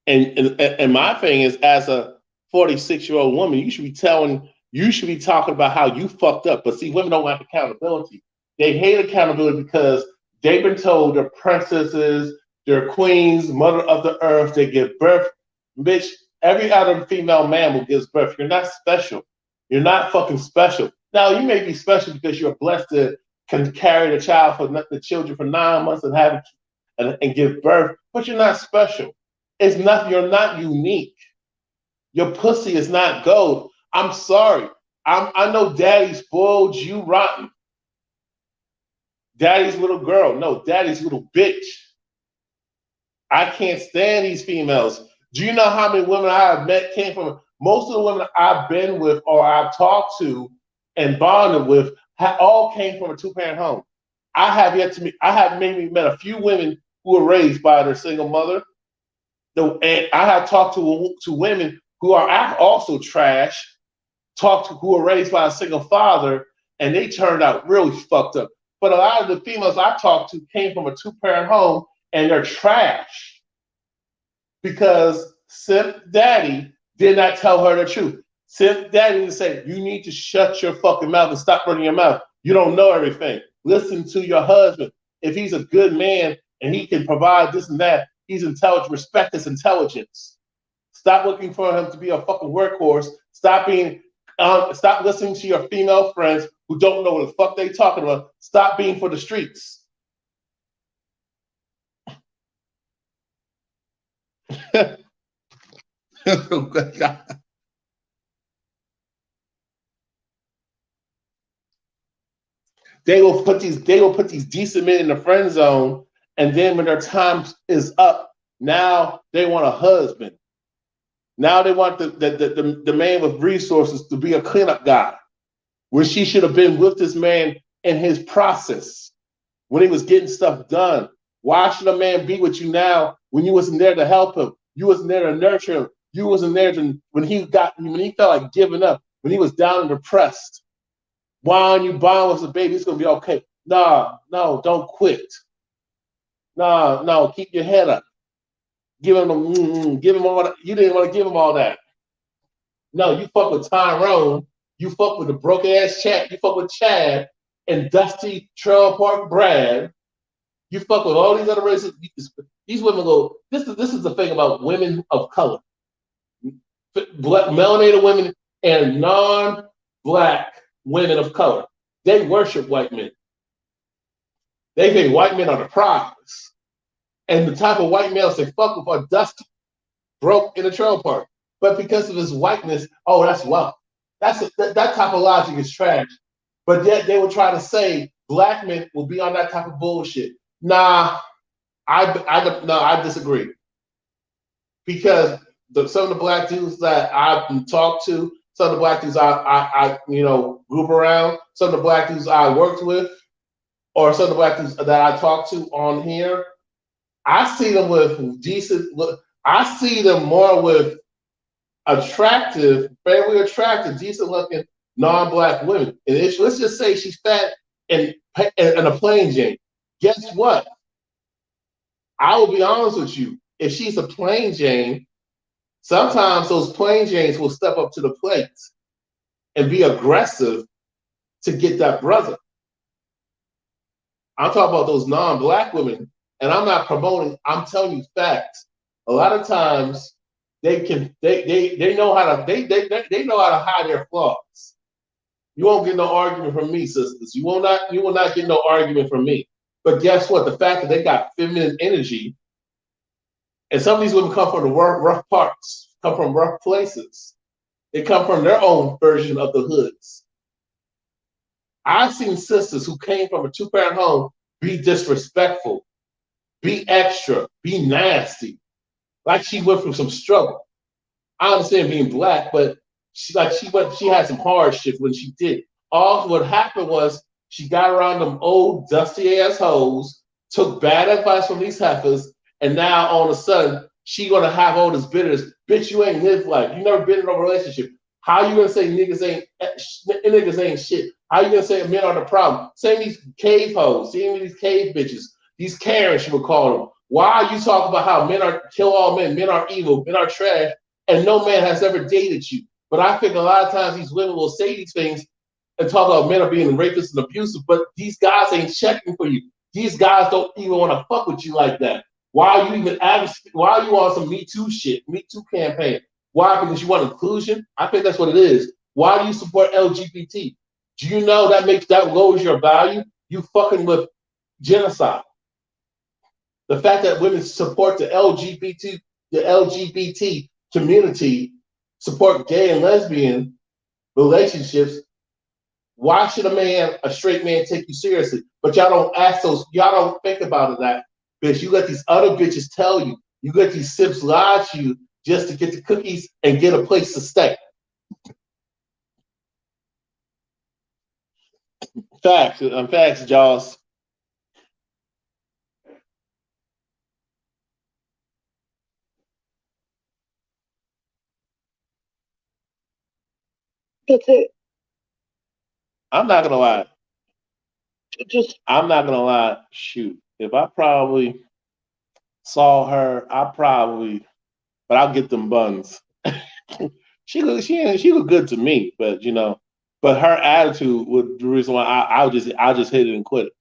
And my thing is, as a 46-year-old woman, you should be talking about how you fucked up. But see, women don't like accountability. They hate accountability because they've been told they're princesses, they're queens, mother of the earth. They give birth, bitch. Every other female mammal gives birth. You're not special. You're not fucking special. Now you may be special because you're blessed to can carry the children for 9 months and have and give birth, but you're not special. It's not. You're not unique. Your pussy is not gold. I'm sorry. I know daddy spoiled you rotten. Daddy's little girl. No, daddy's little bitch. I can't stand these females. Do you know how many women I have met came from? Most of the women I've been with or I've talked to and bonded with all came from a two-parent home. I have yet to meet. I have maybe met a few women who were raised by their single mother. And I have talked to women who are also trash, who were raised by a single father, and they turned out really fucked up. But a lot of the females I talked to came from a two-parent home, and they're trash because Simp Daddy did not tell her the truth. Simp Daddy didn't say, you need to shut your fucking mouth and stop running your mouth. You don't know everything. Listen to your husband. If he's a good man and he can provide this and that, he's intelligent. Respect his intelligence. Stop looking for him to be a fucking workhorse. Stop listening to your female friends who don't know what the fuck they talking about. Stop being for the streets. They will put these decent men in the friend zone, and then when their time is up, now they want a husband. Now they want the man with resources to be a cleanup guy, where she should have been with this man in his process when he was getting stuff done. Why should a man be with you now when you wasn't there to help him? You wasn't there to nurture him. You wasn't there when he felt like giving up, when he was down and depressed. Why aren't you bond with the baby? It's gonna be okay. No, don't quit. No, keep your head up. Give him all that. You didn't want to give him all that. No, you fuck with Tyrone. You fuck with the broke ass Chad. You fuck with Chad and Dusty Trail Park Brad. You fuck with all these other races. These women go. This is the thing about women of color, melanated women and non-black women of color. They worship white men. They think white men are the prize. And the type of white males they fuck with are dusty, broke in a trailer park. But because of his whiteness, oh, that's wealth. That type of logic is trash. But yet they will try to say black men will be on that type of bullshit. Nah, I disagree. Because some of the black dudes that I've talked to, some of the black dudes I group around, some of the black dudes I worked with, or some of the black dudes that I talked to on here, I see them with decent. I see them more with fairly attractive, decent looking non-black women. And let's just say she's fat and a plain Jane. Guess what? I will be honest with you. If she's a plain Jane, sometimes those plain Janes will step up to the plate and be aggressive to get that brother. I'm talking about those non-black women, and I'm not promoting. I'm telling you facts. A lot of times they know how to hide their flaws. You won't get no argument from me, sisters. You will not get no argument from me. But guess what? The fact that they got feminine energy, and some of these women come from the rough parts, come from rough places. They come from their own version of the hoods. I've seen sisters who came from a two-parent home be disrespectful, be extra, be nasty, like she went through some struggle. I understand being black, but she had some hardship when she did. All what happened was She got around them old dusty ass hoes, took bad advice from these heifers, and now all of a sudden she gonna have all this bitterness. Bitch, you ain't lived life. You never been in a relationship. How you gonna say niggas ain't shit? How you gonna say men are the problem? Same these cave hoes, same these cave bitches, these Karens you would call them. Why are you talking about how men are kill all men are evil, men are trash, and no man has ever dated you? But I think a lot of times these women will say these things and talk about men are being racist and abusive, but these guys ain't checking for you. These guys don't even want to fuck with you like that. Why are you even why are you on some Me Too shit, Me Too campaign? Why? Because you want inclusion? I think that's what it is. Why do you support LGBT? Do you know that lowers your value? You fucking with genocide. The fact that women support the LGBT community, support gay and lesbian relationships. Why should a straight man, take you seriously? But y'all don't think about it that bitch. You let these other bitches tell you. You let these simps lie to you just to get the cookies and get a place to stay. Facts, Jaws. That's it. I'm not gonna lie. Just I'm not gonna lie. Shoot, if I probably saw her, but I'll get them buns. She looked good to me, but but her attitude was the reason why I'll just hit it and quit it.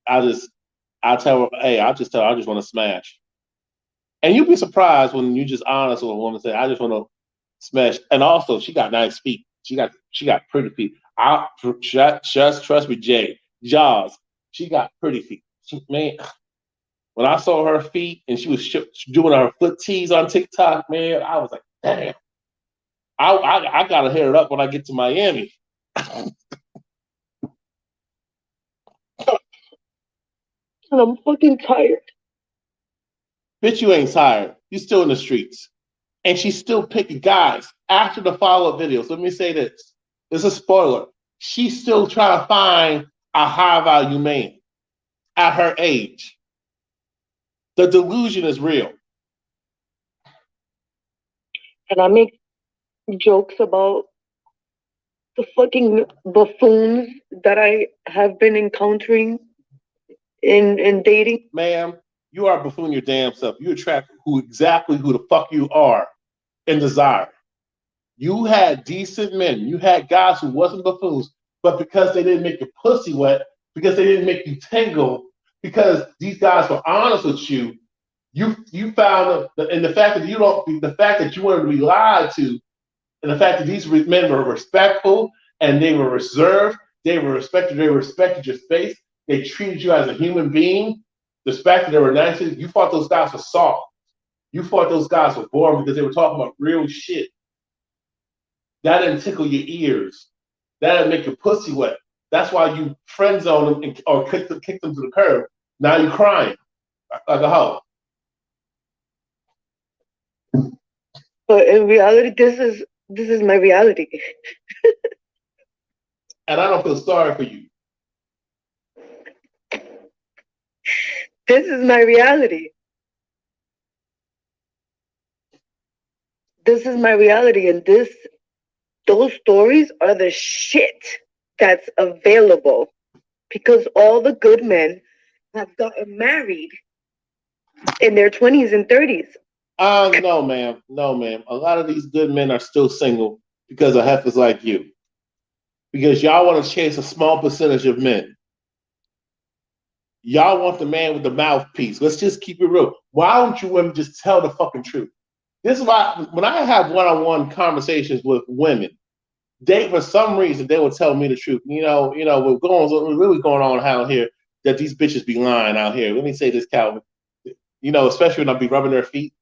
I'll tell her, hey, I just want to smash. And you'd be surprised when you just honest with a woman say, I just want to smash. And also, she got nice feet. She got pretty feet. Just trust me, Jay Jaws. She got pretty feet. Man, when I saw her feet and she was doing her foot tees on TikTok, man, I was like, damn. I gotta hit it up when I get to Miami. and I'm fucking tired. Bitch, you ain't tired. You still in the streets. And she's still picking guys after the follow-up videos. Let me say this. This is a spoiler. She's still trying to find a high value man at her age. The delusion is real. And I make jokes about the fucking buffoons that I have been encountering in dating. Ma'am, you are buffoon your damn self. You attract exactly who the fuck you are in desire. You had decent men. You had guys who wasn't buffoons, but because they didn't make your pussy wet, because they didn't make you tingle, because these guys were honest with you, you found and the fact that you wanted to be lied to, and the fact that these men were respectful and they were reserved, they respected your space, they treated you as a human being, the fact that they were nice, you thought those guys were soft. You thought those guys were boring because they were talking about real shit. That didn't tickle your ears. That didn't make your pussy wet. That's why you friend zone them or kick them to the curb. Now you're crying like a hoe. But in reality, this is my reality. And I don't feel sorry for you. This is my reality. This is my reality, and those stories are the shit that's available because all the good men have gotten married in their 20s and 30s. No, ma'am. No, ma'am. A lot of these good men are still single because of heifers like you. Because y'all want to chase a small percentage of men. Y'all want the man with the mouthpiece. Let's just keep it real. Why don't you women just tell the fucking truth? This is why when I have one-on-one conversations with women, they for some reason they will tell me the truth. What's really going on out here that these bitches be lying out here. Let me say this, Calvin. Especially when I be rubbing their feet,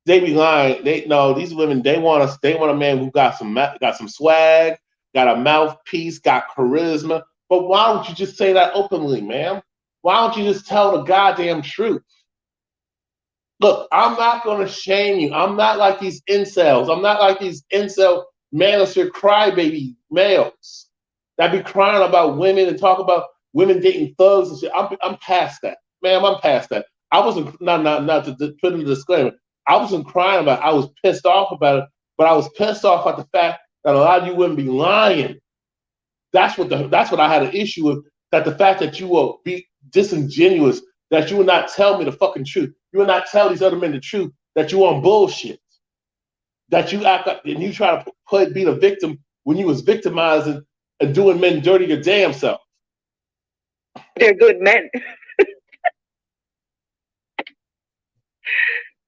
they be lying. They no, these women they want us. They want a man who got some swag, got a mouthpiece, got charisma. But why don't you just say that openly, ma'am? Why don't you just tell the goddamn truth? Look, I'm not going to shame you. I'm not like these incels. I'm not like these incel manosphere crybaby males. that be crying about women and talk about women dating thugs and shit. I'm past that, ma'am. I'm past that. I wasn't not to put in the disclaimer. I wasn't crying about it. I was pissed off about it, but I was pissed off at the fact that a lot of you women be lying. That's what I had an issue with. That the fact that you will be disingenuous, that you will not tell me the fucking truth. You will not tell these other men the truth. That you on bullshit. That you act like, and you try to be the victim when you was victimizing and doing men dirty your damn self. They're good men.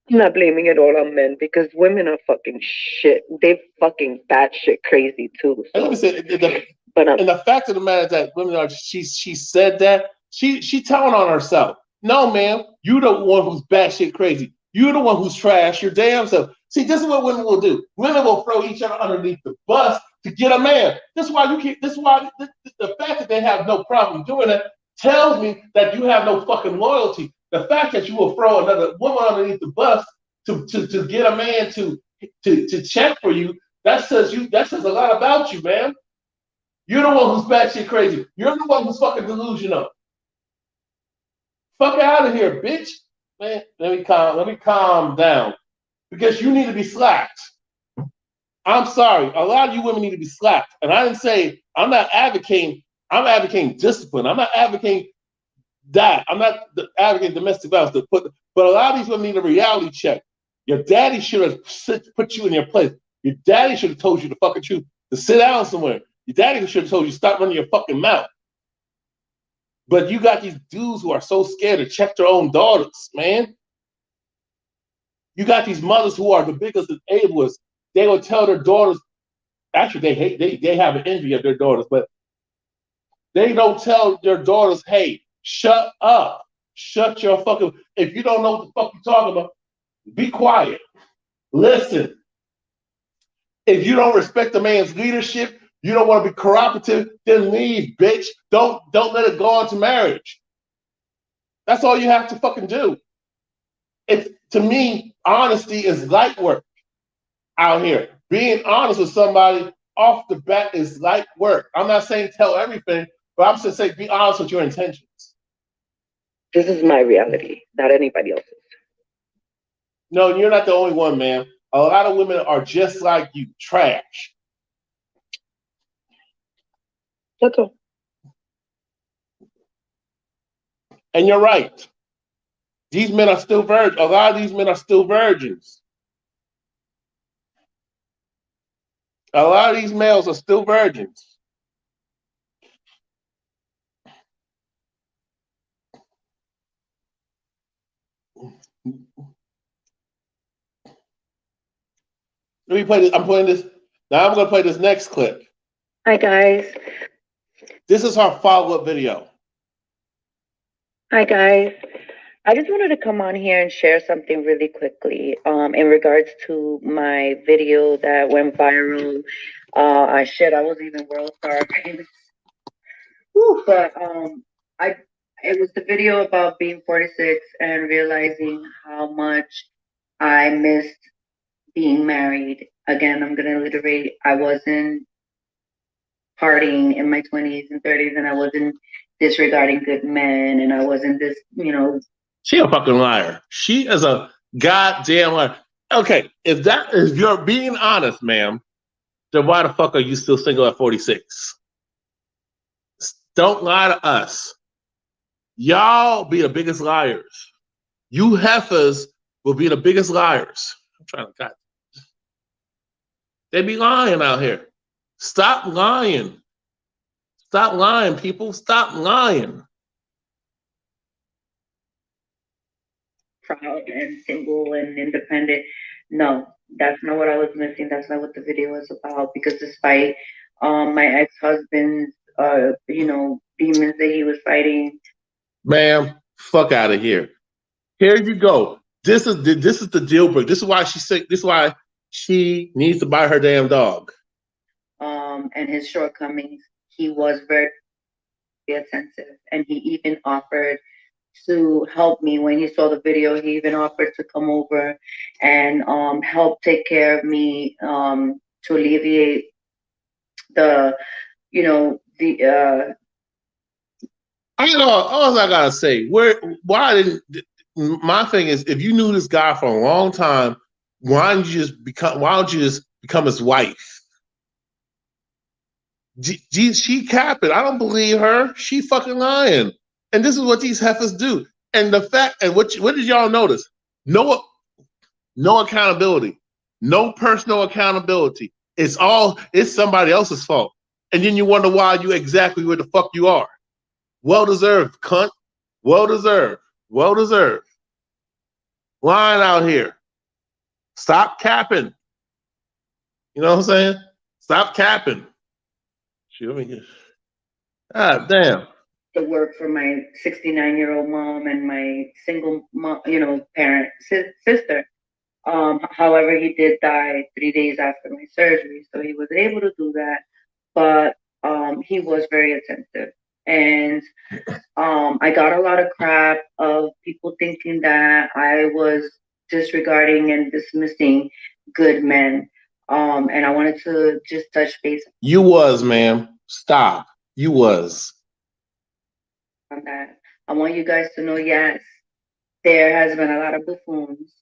I'm not blaming it all on men because women are fucking shit. They fucking batshit crazy too. And let me So, say, but and the fact of the matter is that women are. She said that she telling on herself. No, ma'am, you the one who's batshit crazy. You the one who's trash your damn self. See, this is what women will do. Women will throw each other underneath the bus to get a man. This is why you can't. This is why the fact that they have no problem doing it tells me that you have no fucking loyalty. The fact that you will throw another woman underneath the bus to get a man to check for you, that says a lot about you, man. You're the one who's batshit crazy. You're the one who's fucking delusional. Fuck out of here, bitch. Man, let me calm down. Because you need to be slapped. I'm sorry. A lot of you women need to be slapped. And I didn't say I'm advocating discipline. I'm not advocating that. I'm not advocating domestic violence. But a lot of these women need a reality check. Your daddy should have put you in your place. Your daddy should have told you the fucking truth to sit down somewhere. Your daddy should have told you stop running your fucking mouth. But you got these dudes who are so scared to check their own daughters, man. You got these mothers who are the biggest enablers. They will tell their daughters. Actually, they have an envy of their daughters, but they don't tell their daughters, "Hey, shut up, shut your fucking. If you don't know what the fuck you're talking about, be quiet. Listen. If you don't respect the man's leadership, you don't want to be cooperative, then leave, bitch. Don't let it go into marriage. That's all you have to fucking do. It's to me, honesty is light work out here. Being honest with somebody off the bat is light work. I'm not saying tell everything, but I'm just saying be honest with your intentions. this is my reality, not anybody else's. No, you're not the only one, man. A lot of women are just like you, trash. That's all. And you're right. These men are still virgins. A lot of these men are still virgins. A lot of these males are still virgins. Let me play this. I'm playing this. Now I'm going to play this next clip. Hi guys. This is her follow-up video. Hi guys. I just wanted to come on here and share something really quickly in regards to my video that went viral. I was even world star famous. But I it was the video about being 46 and realizing how much I missed being married. Again, I'm gonna reiterate, I wasn't partying in my 20s and 30s, and I wasn't disregarding good men, and I wasn't She a fucking liar. She is a goddamn liar. Okay, if you're being honest, ma'am, then why the fuck are you still single at 46? Don't lie to us. Y'all be the biggest liars. You heifers will be the biggest liars. I'm trying to cut. They be lying out here. Stop lying. Stop lying, people. Stop lying. proud and single and independent. No, that's not what I was missing. That's not what the video was about. Because despite my ex-husband's demons that he was fighting. Ma'am, fuck out of here. Here you go. This is the deal breaker. This is why she's sick. This is why she needs to buy her damn dog. And his shortcomings, he was very attentive, and he even offered to help me when he saw the video. He even offered to come over and help take care of me, to alleviate the the all I gotta say, why didn't my thing is if you knew this guy for a long time, why don't you just become his wife? She capping. I don't believe her. She fucking lying. And this is what these heifers do. And the fact, and what did y'all notice? No, no accountability, no personal accountability. It's somebody else's fault. And then you wonder why you exactly where the fuck you are. Well deserved, cunt. Well deserved. Well deserved. Lying out here. Stop capping. You know what I'm saying? Stop capping. Shit, let me get. God damn. to work for my 69-year-old mom and my single mom, parent sister. However, he did die 3 days after my surgery, so he was able to do that. But he was very attentive, and I got a lot of crap of people thinking that I was disregarding and dismissing good men. And I wanted to just touch base You was, ma'am. Stop. You was. on that. I want you guys to know, yes, there has been a lot of buffoons,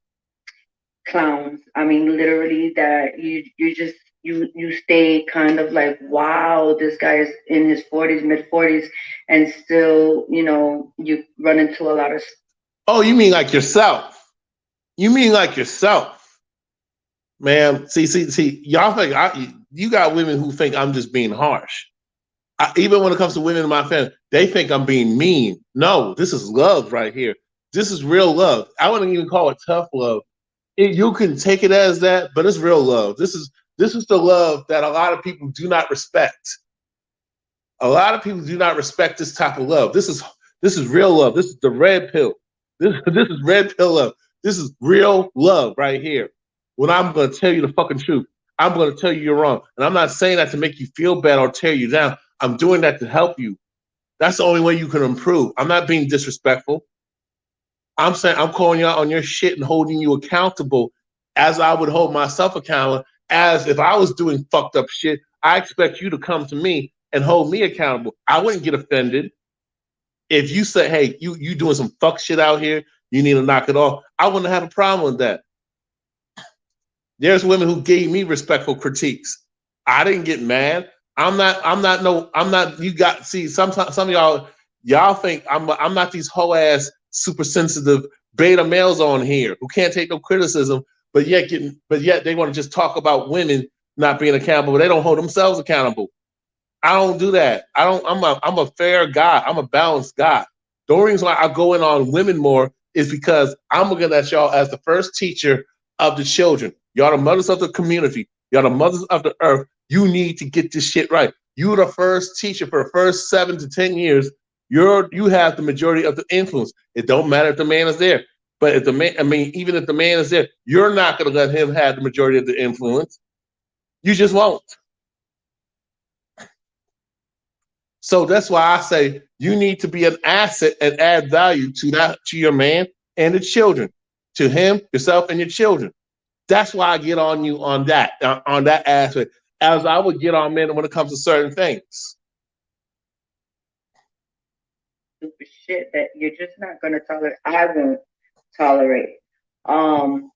clowns. I mean, literally, that you just you stay kind of like, wow, this guy is in his 40s, mid 40s, and still, you run into a lot of. Oh, you mean like yourself? You mean like yourself, ma'am? See. Y'all think you got women who think I'm just being harsh. Even when it comes to women in my family, they think I'm being mean. No, this is love right here. This is real love. I wouldn't even call it tough love. You can take it as that, but it's real love. This is the love that a lot of people do not respect. A lot of people do not respect this type of love. This is real love. This is the red pill. This is red pill love. This is real love right here. When I'm going to tell you the fucking truth, I'm going to tell you you're wrong, and I'm not saying that to make you feel bad or tear you down. I'm doing that to help you. That's the only way you can improve. I'm not being disrespectful. I'm saying I'm calling you out on your shit and holding you accountable as I would hold myself accountable. As if I was doing fucked up shit, I expect you to come to me and hold me accountable. I wouldn't get offended if you say, "Hey, you doing some fuck shit out here. You need to knock it off." I wouldn't have a problem with that. There's women who gave me respectful critiques. I didn't get mad. I'm not. You got see. Sometimes some of y'all think I'm not these whole ass super sensitive beta males on here who can't take no criticism, but yet they want to just talk about women not being accountable, but they don't hold themselves accountable. I don't do that. I don't. I'm a fair guy. I'm a balanced guy. The only reason why I go in on women more is because I'm looking at y'all as the first teacher of the children. Y'all the mothers of the community. Y'all the mothers of the earth. You need to get this shit right. You're the first teacher for the first 7 to 10 years. You have the majority of the influence. It don't matter if the man is there. But if the man, I mean, even if the man is there, you're not going to let him have the majority of the influence. You just won't. So that's why I say you need to be an asset and add value to your man and the children, to him, yourself, and your children. That's why I get on you on that aspect, as I would get on men when it comes to certain things. Stupid shit that you're just not going to tolerate. I won't tolerate. Um,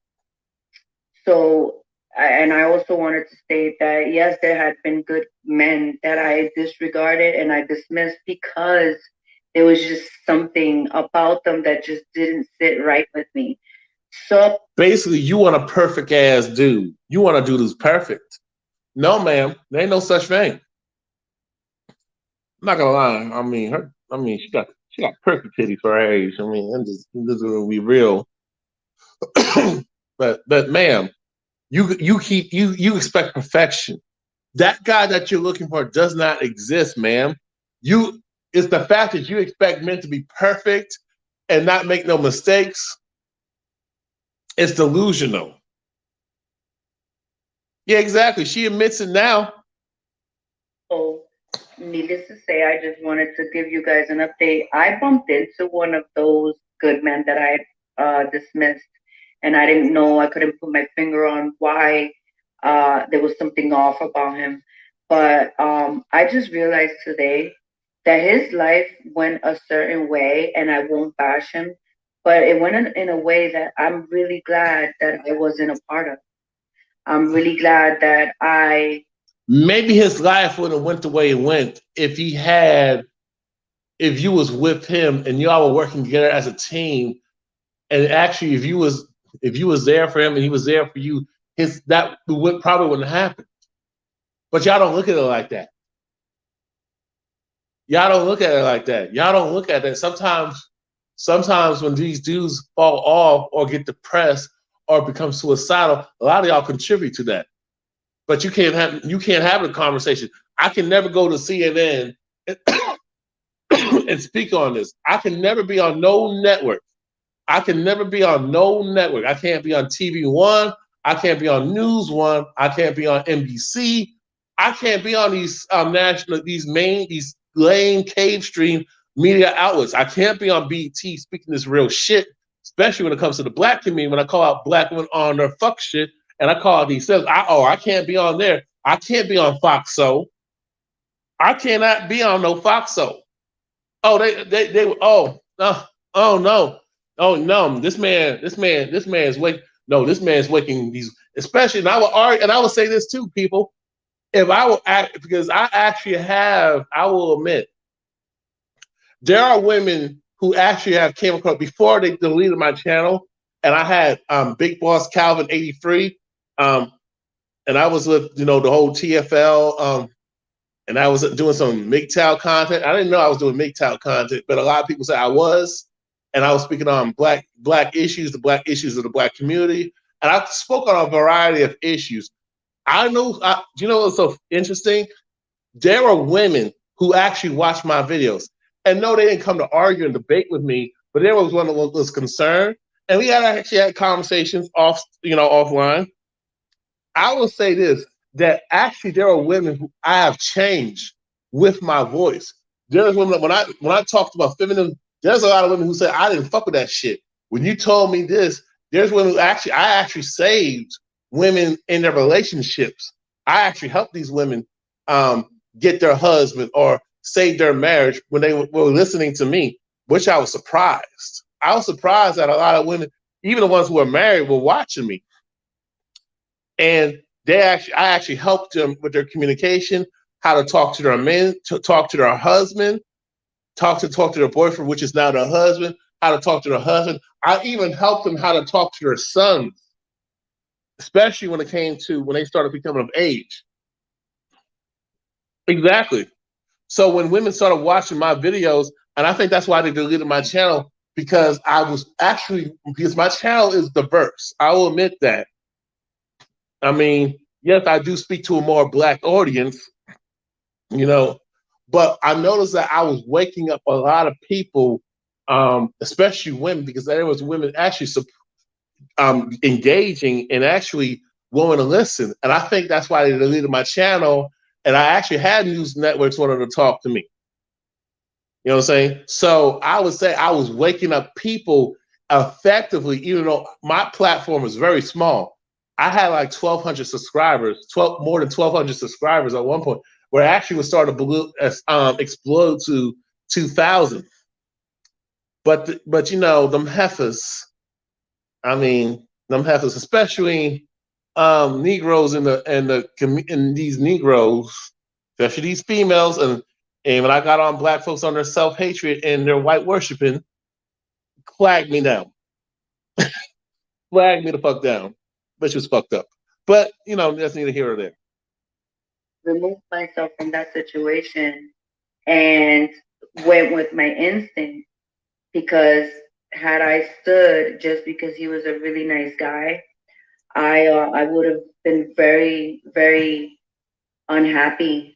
so, and I also wanted to state that yes, there had been good men that I disregarded and I dismissed because there was just something about them that just didn't sit right with me. So, Basically, you want a perfect ass dude. You want a dude who's perfect. No, ma'am, there ain't no such thing. I'm not gonna lie. I mean, her. I mean, she got perfect titties for her age. I mean, I'm just gonna be real. but ma'am, you expect perfection. That guy that you're looking for does not exist, ma'am. You It's the fact that you expect men to be perfect and not make no mistakes. It's delusional. Yeah, exactly. She admits it now. so needless to say, I just wanted to give you guys an update. I bumped into one of those good men that I dismissed, and I didn't know, I couldn't put my finger on why there was something off about him. But I just realized today that his life went a certain way, and I won't bash him, but it went in a way that I'm really glad that I wasn't a part of. I'm really glad that I. Maybe his life would have went the way it went if you was with him and y'all were working together as a team, and actually if you was there for him and he was there for you, his that would probably wouldn't happen. But y'all don't look at it like that. Y'all don't look at it like that. Y'all don't look at it. Sometimes when these dudes fall off or get depressed or become suicidal, a lot of y'all contribute to that. But you can't have a conversation. I can never go to CNN and, and speak on this. I can never be on no network. I can never be on no network. I can't be on TV One. I can't be on News One. I can't be on NBC. I can't be on these these lame cave stream media outlets. I can't be on BT speaking this real shit, especially when it comes to the black community. When I call out black women on their fuck shit, and I call out these things, I can't be on there. I can't be on Fox Soul. I cannot be on no Fox Soul. Oh, they oh no, oh no, this man is wake no, this man is waking these, especially, and I will argue, and I will say this too, people. If I will act, because I actually have, I will admit, there are women who actually have came across before they deleted my channel, and I had Big Boss Calvin 83, um, and I was with the whole TFL, and I was doing some MGTOW content. I didn't know I was doing MGTOW content, but a lot of people said I was, and I was speaking on black issues, the black issues of the black community, and I spoke on a variety of issues. Do you know what's so interesting? There are women who actually watch my videos, and no, they didn't come to argue and debate with me, but there was one that was concerned, and we had actually had conversations offline. I will say this, that actually there are women who I have changed with my voice. There's women that when I talked about feminism, there's a lot of women who said I didn't fuck with that shit. When you told me this, there's women who I actually saved women in their relationships. I actually helped these women get their husband or save their marriage when they were listening to me, which I was surprised. I was surprised that a lot of women, even the ones who were married, were watching me. And I actually helped them with their communication, how to talk to their men, to talk to their husband, talk to their boyfriend, which is now their husband, how to talk to their husband. I even helped them how to talk to their sons, especially when it came to when they started becoming of age. Exactly. So when women started watching my videos, and I think that's why they deleted my channel, because because my channel is diverse. I will admit that. I mean, yes, I do speak to a more black audience, you know, but I noticed that I was waking up a lot of people, especially women, because there was women actually engaging and actually willing to listen. And I think that's why they deleted my channel. And I actually had news networks wanting to talk to me. You know what I'm saying? So I would say I was waking up people effectively, even though my platform was very small. I had like 1,200 subscribers, more than 1,200 subscribers at one point, where it actually was starting to explode to 2,000. But them heifers, I mean, them heifers, especially Negroes in these Negroes, especially these females, and when I got on black folks on their self hatred and their white worshiping, flagged me down, flagged me the fuck down, which was fucked up. But that's neither here or there. Remove myself from that situation and went with my instinct, because had I stood just because he was a really nice guy, I would have been very, very unhappy.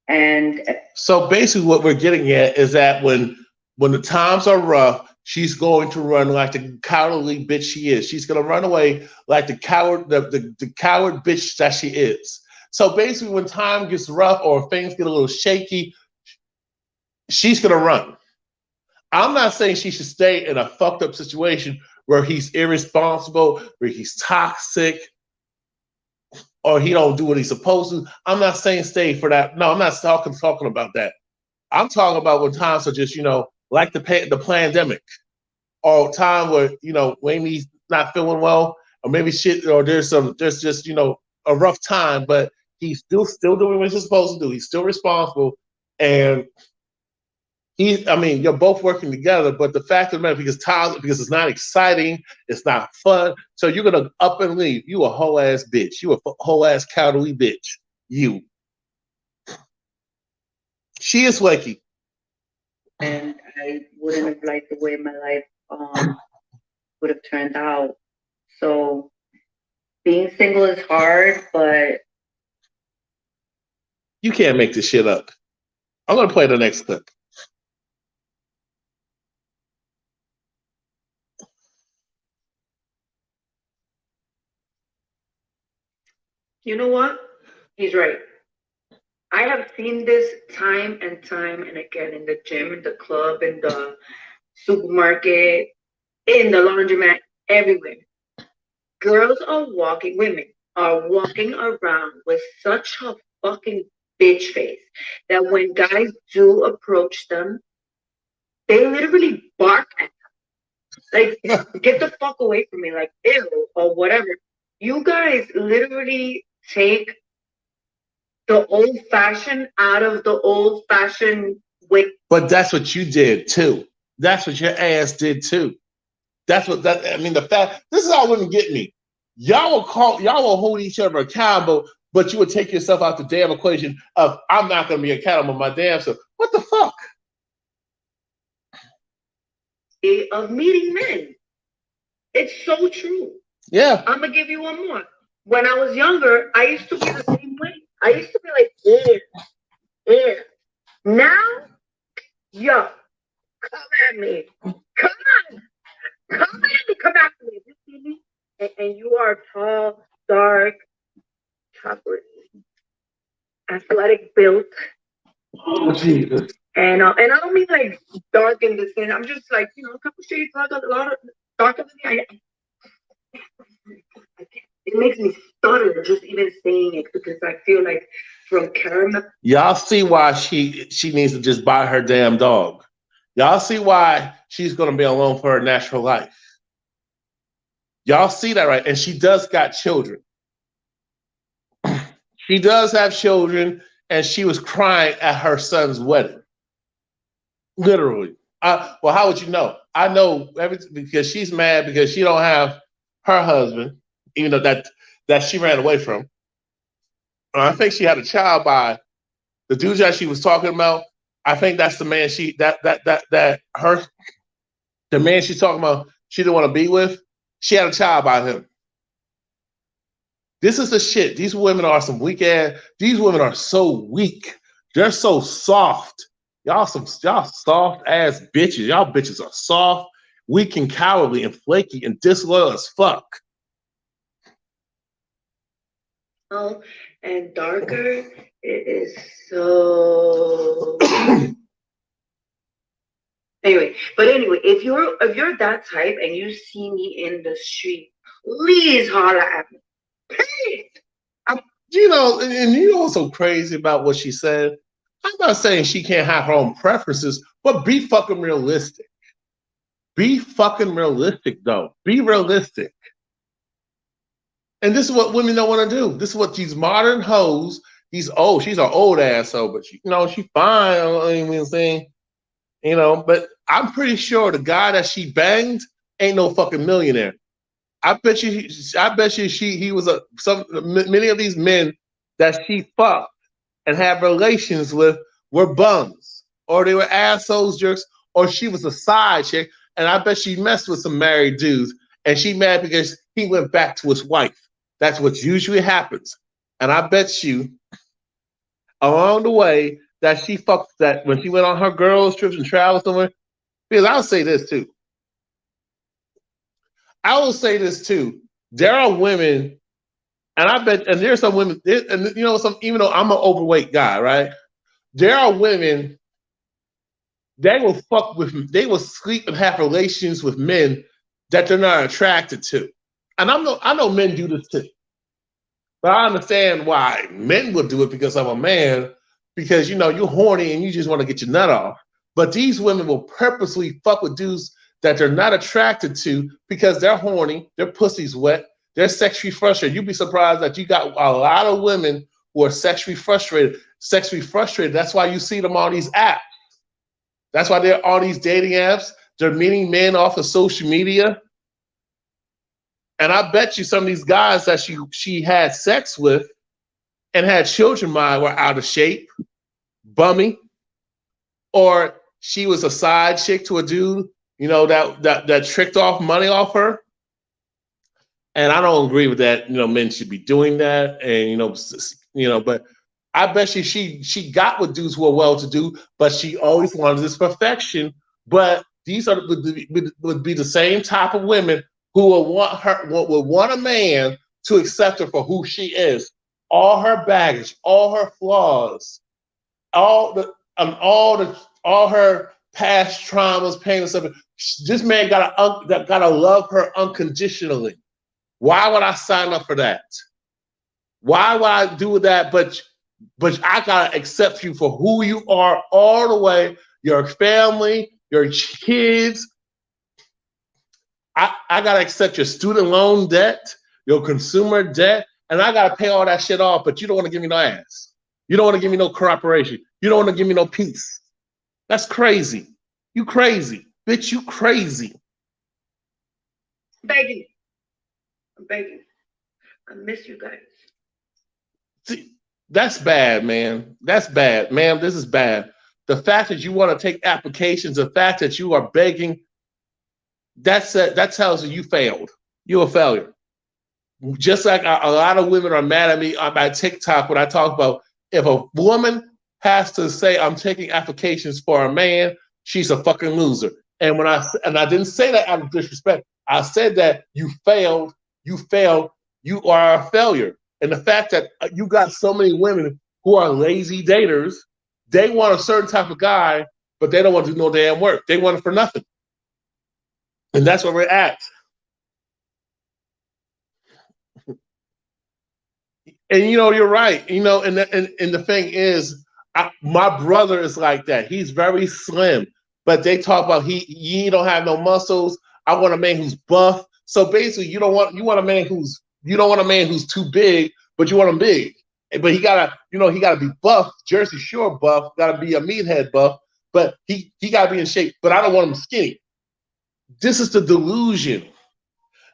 And so basically, what we're getting at is that when the times are rough, she's going to run like the cowardly bitch she is. She's going to run away like the coward bitch that she is. So basically, when time gets rough or things get a little shaky, she's going to run. I'm not saying she should stay in a fucked up situation where he's irresponsible, where he's toxic. or he don't do what he's supposed to. I'm not saying stay for that. No, I'm not talking about that. I'm talking about when times are just, like the pandemic, or time where, maybe he's not feeling well, or maybe shit, or there's just, a rough time, but he's still doing what he's supposed to do. He's still responsible, and I mean, you're both working together, but the fact of the matter, because it's not exciting, it's not fun, so you're gonna up and leave. You a whole ass bitch. You a whole ass cowardly bitch. You. She is flaky. And I wouldn't have liked the way my life would have turned out. So being single is hard, but You can't make this shit up. I'm gonna play the next clip. you know what? He's right. I have seen this time and time and again in the gym, in the club, in the supermarket, in the laundromat, everywhere. Girls are walking, women are walking around with such a fucking bitch face that when guys do approach them, they literally bark at them. Like, get the fuck away from me, like, ew, or whatever. You guys literally take the old fashioned out of the old fashioned way. But that's what you did too. That's what your ass did too. I mean, the fact, this is how women get me. Y'all will hold each other accountable, but you would take yourself out the damn equation of, I'm not going to be accountable my damn self. What the fuck? Of meeting men. It's so true. Yeah. I'm gonna give you one more. When I was younger, I used to be the same way. I used to be like, yeah, yeah. Now, yo, come at me. Come on. Come at me. Come after me. You see me? And you are tall, dark, chocolate, athletic built. Oh, Jesus. And I don't mean like dark in the skin. I'm just like, a couple shades darker, a lot of darker than me. It makes me stutter just even saying it because I feel like from caramel. Y'all see why she needs to just buy her damn dog. Y'all see why she's going to be alone for her natural life. Y'all see that, right? And she does got children. She does have children, and she was crying at her son's wedding. Literally. Well, how would you know? I know everything because she's mad because she don't have her husband, even though that she ran away from. I think she had a child by the dude that she was talking about. I think that's the man the man she's talking about she didn't want to be with. She had a child by him. This is the shit. These women are some weak ass. These women are so weak. They're so soft. Y'all soft ass bitches. Y'all bitches are soft, weak and cowardly and flaky and disloyal as fuck. Oh, and darker, it is so. Anyway, if you're that type and you see me in the street, please holler at me. Please. And you know what's so crazy about what she said? I'm not saying she can't have her own preferences, but be fucking realistic. Be fucking realistic, though. Be realistic. And this is what women don't want to do. This is what these modern hoes, she's an old asshole, but she fine. I don't even saying, but I'm pretty sure the guy that she banged ain't no fucking millionaire. I bet you he was many of these men that she fucked and had relations with were bums, or they were assholes, jerks, or she was a side chick, and I bet she messed with some married dudes, and she mad because he went back to his wife. That's what usually happens. And I bet you along the way that she fucked that when she went on her girls' trips and traveled somewhere, because I'll say this too. I will say this too. There are women, and I bet, and there's some women, and even though I'm an overweight guy, right? There are women they will sleep and have relations with men that they're not attracted to. And I know men do this too. But I understand why men would do it because I'm a man, because you're horny and you just want to get your nut off. But these women will purposely fuck with dudes that they're not attracted to because they're horny, their pussy's wet, they're sexually frustrated. You'd be surprised that you got a lot of women who are sexually frustrated. Sexually frustrated. That's why you see them on these apps. That's why they're on these dating apps. They're meeting men off of social media. And I bet you some of these guys that she had sex with and had children by were out of shape, bummy, or she was a side chick to a dude, that tricked off money off her. And I don't agree with that. Men should be doing that, and but I bet she got with dudes who are well to do, but she always wanted this perfection. But these would be the same type of women who would want a man to accept her for who she is, all her baggage, all her flaws, all her past traumas, pain, and stuff. This man gotta love her unconditionally. Why would I sign up for that? Why would I do that? But I gotta accept you for who you are all the way. Your family, your kids. I gotta accept your student loan debt, your consumer debt, and I gotta pay all that shit off. But you don't want to give me no ass. You don't want to give me no cooperation. You don't want to give me no peace. That's crazy. You crazy, bitch. You crazy. Begging. I'm begging. I miss you guys. See, that's bad, man. That's bad, ma'am. This is bad. The fact that you want to take applications, the fact that you are begging, that tells you failed. You're a failure. Just like a lot of women are mad at me on my TikTok when I talk about if a woman has to say I'm taking applications for a man, she's a fucking loser. And I didn't say that out of disrespect. I said that you failed. You failed. You are a failure. And the fact that you got so many women who are lazy daters, they want a certain type of guy, but they don't want to do no damn work. They want it for nothing. And that's where we're at. And you're right. And the thing is, my brother is like that. He's very slim, but they talk about he don't have no muscles. I want a man who's buff. So basically, you want a man who's you don't want a man who's too big, but you want him big. But he gotta be buff, Jersey Shore buff, gotta be a meathead buff, but he gotta be in shape. But I don't want him skinny. This is the delusion.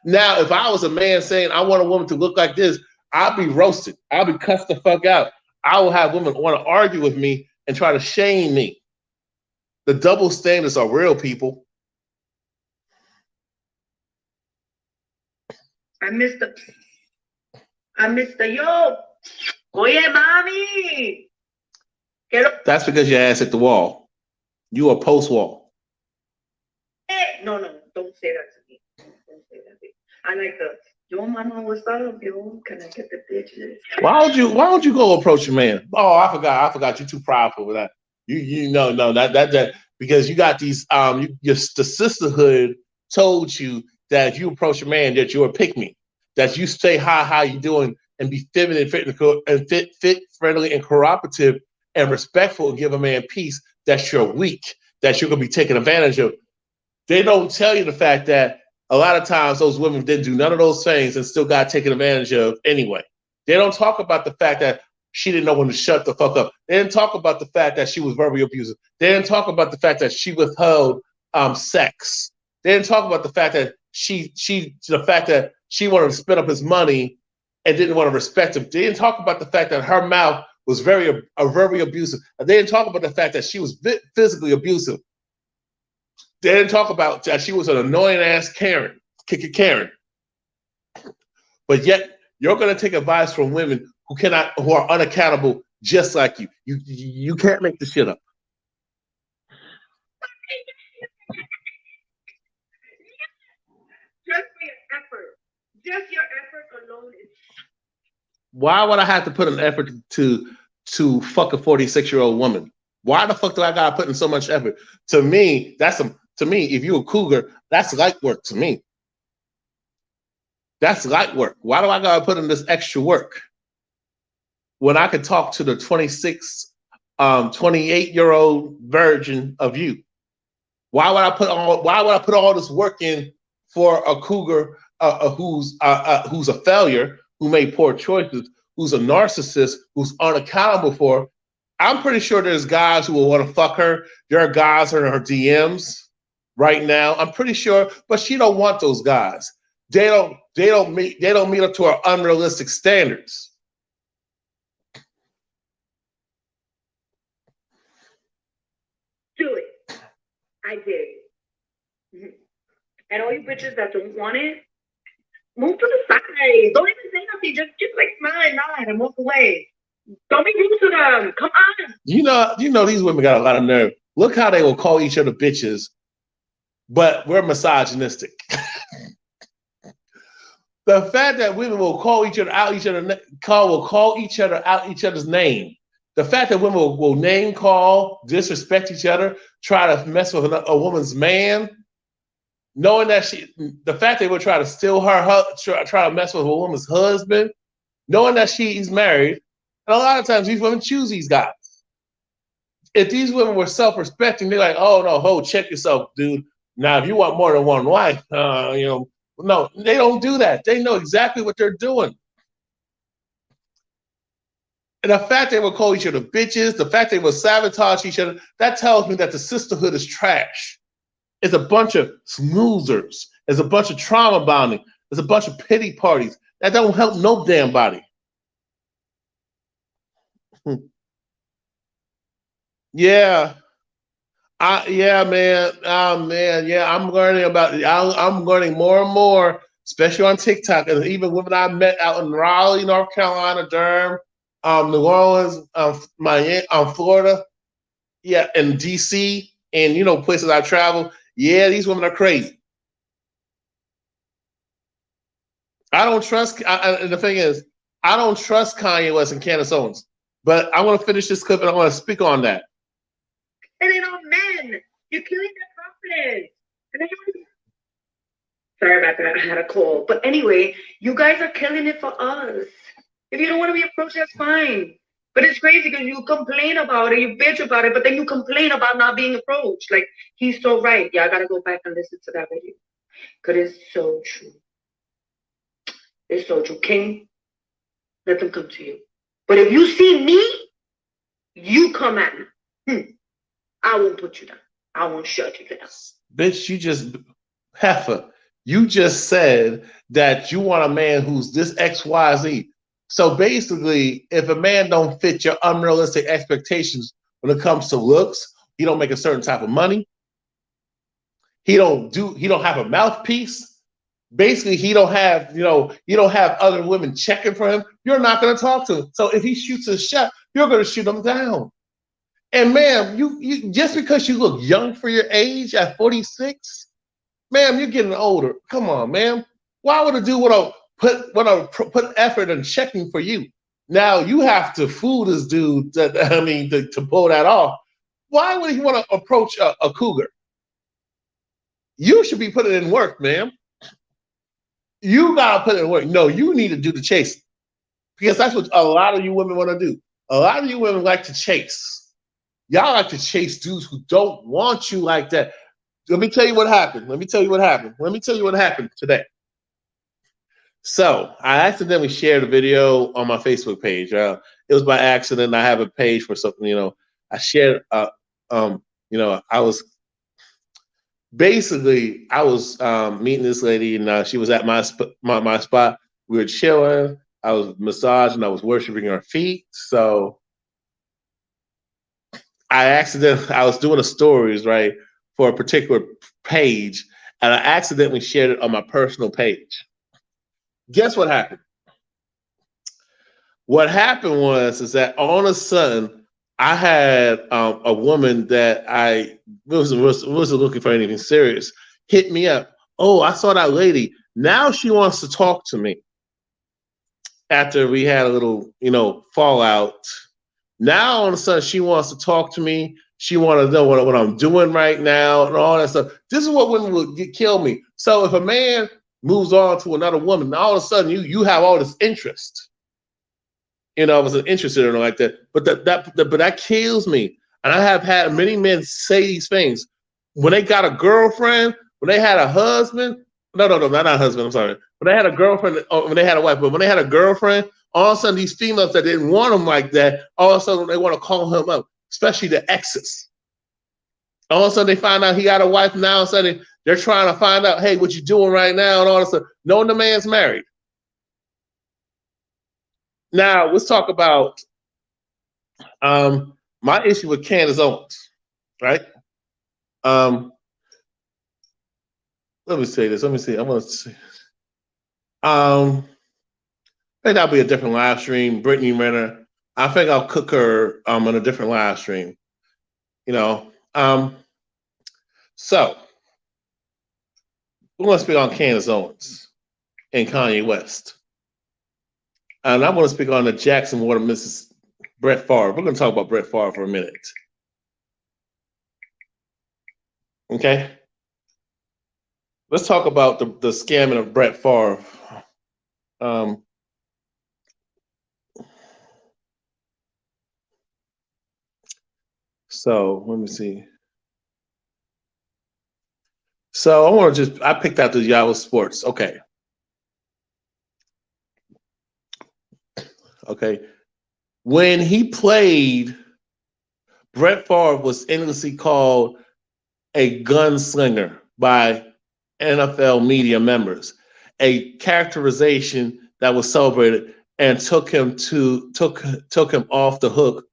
Now, if I was a man saying I want a woman to look like this, I'll be roasted. I'll be cussed the fuck out. I will have women want to argue with me and try to shame me. The double standards are real, people. I missed the yo. Oye, mommy. That's because your ass hit the wall. You are post wall. No, don't say that to me. Don't say that to me. I like the yo, mama, what's up, yo? Can I get the bitches? Why don't you go approach your man? Oh, I forgot. You're too prideful for that. You know that because you got these the sisterhood told you that if you approach a man that you're a pick me, that you say hi, how you doing, and be feminine, fit, friendly, and cooperative, and respectful, and give a man peace. That you're weak, that you're gonna be taken advantage of. They don't tell you the fact that a lot of times those women didn't do none of those things and still got taken advantage of anyway. They don't talk about the fact that she didn't know when to shut the fuck up. They didn't talk about the fact that she was verbally abusive. They didn't talk about the fact that she withheld sex. They didn't talk about the fact that she wanted to spend up his money and didn't want to respect him. They didn't talk about the fact that her mouth was very abusive. They didn't talk about the fact that she was physically abusive. They didn't talk about that she was an annoying ass Karen. But yet you're going to take advice from women who are unaccountable just like you. You can't make this shit up. Just for your effort. Just your effort alone is. Why would I have to put an effort to fuck a 46-year-old woman? Why the fuck do I gotta put in so much effort? To me, if you're a cougar, that's light work to me. That's light work. Why do I gotta put in this extra work? when I could talk to the 26, 28-year-old virgin of you? Why would I put all this work in for a cougar who's a failure, who made poor choices, who's a narcissist, who's unaccountable for? I'm pretty sure there's guys who will want to fuck her. There are guys in her DMs right now. I'm pretty sure, but she don't want those guys. They don't meet up to her unrealistic standards. Do it. I did. And all you bitches that don't want it, move to the side. Don't even say nothing. Just like nod and walk away. Don't be rude to them. Come on. You know these women got a lot of nerve. Look how they will call each other bitches, but we're misogynistic. The fact that women will call each other out, call each other out each other's name. The fact that women will name call, disrespect each other, try to mess with a woman's man, knowing that the fact they would try to steal try to mess with a woman's husband, knowing that she's married, and a lot of times these women choose these guys. If these women were self-respecting, they're like, oh no, check yourself, dude. Now, if you want more than one wife, no, they don't do that. They know exactly what they're doing. And the fact they will call each other bitches, the fact they will sabotage each other, that tells me that the sisterhood is trash. It's a bunch of snoozers. It's a bunch of trauma bonding. It's a bunch of pity parties. That don't help no damn body. Yeah. Yeah, man. Oh, man. Yeah, I'm learning more and more, especially on TikTok. And even women I met out in Raleigh, North Carolina, Durham, New Orleans, Miami, Florida, yeah, and DC, and places I travel. Yeah, these women are crazy. I don't trust. And the thing is, I don't trust Kanye West and Candace Owens. But I want to finish this clip and I want to speak on that. And they don't men. You're killing their confidence. Sorry about that. I had a call. But anyway, you guys are killing it for us. If you don't want to be approached, that's fine. But it's crazy because you complain about it, you bitch about it, but then you complain about not being approached. Like, he's so right. Yeah, I got to go back and listen to that video. Because it's so true. It's so true. King, let them come to you. But if you see me, you come at me. I won't put you down. I won't shut you down. Bitch, you just said that you want a man who's this XYZ. So basically, if a man don't fit your unrealistic expectations when it comes to looks, he don't make a certain type of money. He don't have a mouthpiece. Basically, he don't have other women checking for him. You're not going to talk to him. So if he shoots a shot, you're going to shoot him down. And ma'am, you just because you look young for your age at 46, ma'am, you're getting older. Come on, ma'am. Why would a dude want to put effort in checking for you? Now you have to fool this dude to pull that off. Why would he want to approach a cougar? You should be putting in work, ma'am. You gotta put in work. No, you need to do the chasing. Because that's what a lot of you women want to do. A lot of you women like to chase. Y'all like to chase dudes who don't want you like that. Let me tell you what happened. Let me tell you what happened today. So I accidentally shared a video on my Facebook page. It was by accident. I have a page for something, I shared, I was meeting this lady, and she was at my spot. We were chilling. I was massaging. I was worshiping her feet. So I was doing a stories, right, for a particular page, and I accidentally shared it on my personal page. Guess what happened? What happened is that all of a sudden I had a woman that I wasn't looking for anything serious hit me up. Oh, I saw that lady. Now she wants to talk to me. After we had a little, fallout. Now all of a sudden she wants to talk to me. She wants to know what I'm doing right now and all that stuff. This is what women will kill me. So if a man moves on to another woman, all of a sudden you have all this interest I wasn't interested in her like that. But that kills me. And I have had many men say these things when they got a girlfriend, when they had a husband. No, no, no, not a husband. I'm sorry. When they had a girlfriend, or when they had a wife, but when they had a girlfriend, all of a sudden these females that didn't want them like that, all of a sudden they want to call him up, especially the exes. All of a sudden they find out he got a wife now. All of a sudden they're trying to find out, hey, what you doing right now, and all this stuff. Knowing the man's married. Now let's talk about my issue with Candace Owens, right? Um, let me say this. Let me see. I'm gonna see. Um, I think that'll be a different live stream. Brittany Renner. I think I'll cook her on a different live stream. You know. So we want to speak on Candace Owens and Kanye West. And I want to speak on the Jackson Water, Mrs. Brett Favre. We're going to talk about Brett Favre for a minute. Okay? Let's talk about the scamming of Brett Favre. So let me see. So I picked out the Yahoo Sports. Okay. Okay. When he played, Brett Favre was endlessly called a gunslinger by NFL media members, a characterization that was celebrated and took him off the hook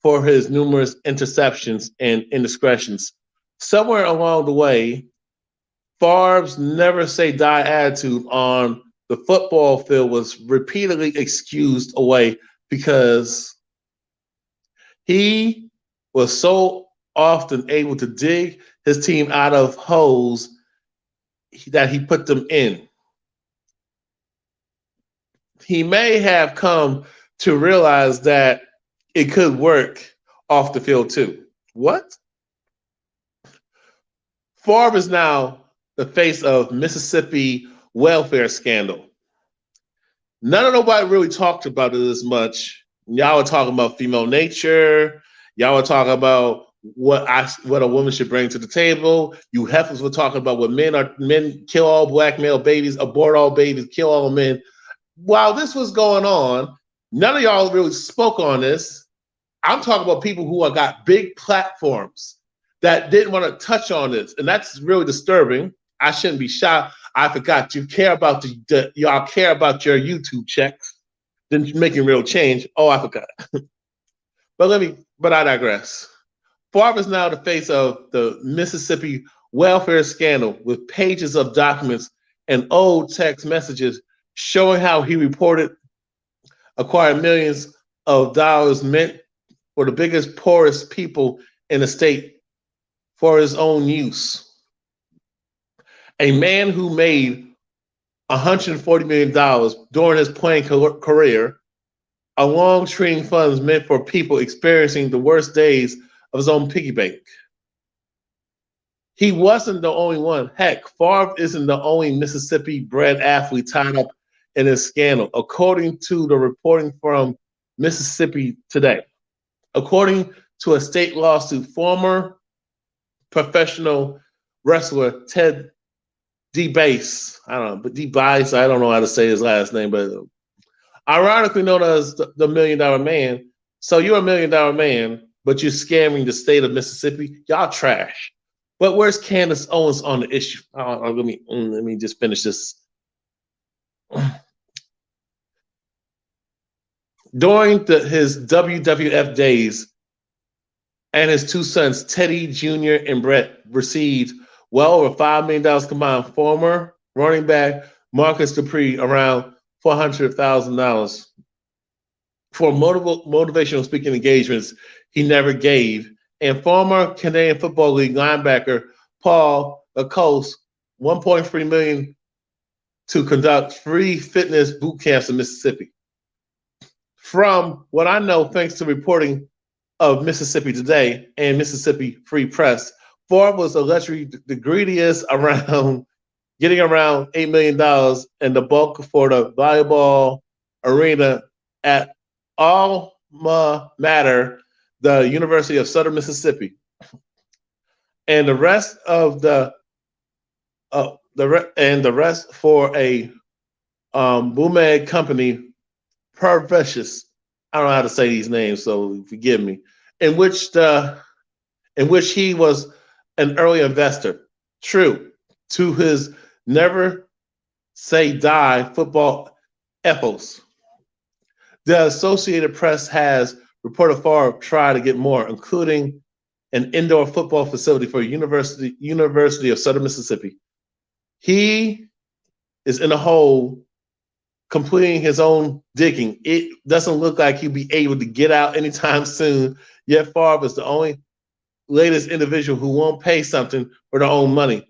for his numerous interceptions and indiscretions. Somewhere along the way, Favre's never say die attitude on the football field was repeatedly excused away because he was so often able to dig his team out of holes that he put them in. He may have come to realize that it could work off the field too. What? Favre is now the face of Mississippi welfare scandal. None of nobody really talked about it as much. Y'all were talking about female nature. Y'all were talking about what a woman should bring to the table. You heifers were talking about what men kill all black male babies, abort all babies, kill all men. While this was going on, none of y'all really spoke on this. I'm talking about people who have got big platforms that didn't want to touch on this, and that's really disturbing. I shouldn't be shocked. I forgot you care about y'all care about your YouTube checks, then making real change. Oh, I forgot. But I digress. Favre is now the face of the Mississippi welfare scandal with pages of documents and old text messages showing how he reported acquired millions of dollars meant for the biggest, poorest people in the state for his own use. A man who made $140 million during his playing career, along treating funds meant for people experiencing the worst days of his own piggy bank. He wasn't the only one. Heck, Favre isn't the only Mississippi-bred athlete tied up in this scandal, according to the reporting from Mississippi Today. According to a state lawsuit, former professional wrestler Ted DeBase, I don't know how to say his last name, but ironically known as the $1 Million Man. So you're a $1 Million Man, but you're scamming the state of Mississippi. Y'all trash. But where's Candace Owens on the issue? Let me just finish this. During his WWF days, and his two sons, Teddy Jr. and Brett, received well over $5 million combined. Former running back Marcus Dupree around $400,000 for motivational speaking engagements he never gave, and former Canadian Football League linebacker Paul Lacoste $1.3 million to conduct free fitness boot camps in Mississippi. From what I know, thanks to reporting of Mississippi Today and Mississippi Free Press, Favre was allegedly the greediest around getting around $8 million and the bulk for the volleyball arena at alma mater, the University of Southern Mississippi, and the rest of the rest for a Boomeg company, Pervicious. I don't know how to say these names, so forgive me. In which the in which he was an early investor. True to his never say die football ethos. The Associated Press has reported Favre tried to get more, including an indoor football facility for University of Southern Mississippi. He is in a hole completing his own digging. It doesn't look like he'll be able to get out anytime soon. Yet Favre is the only latest individual who won't pay something for their own money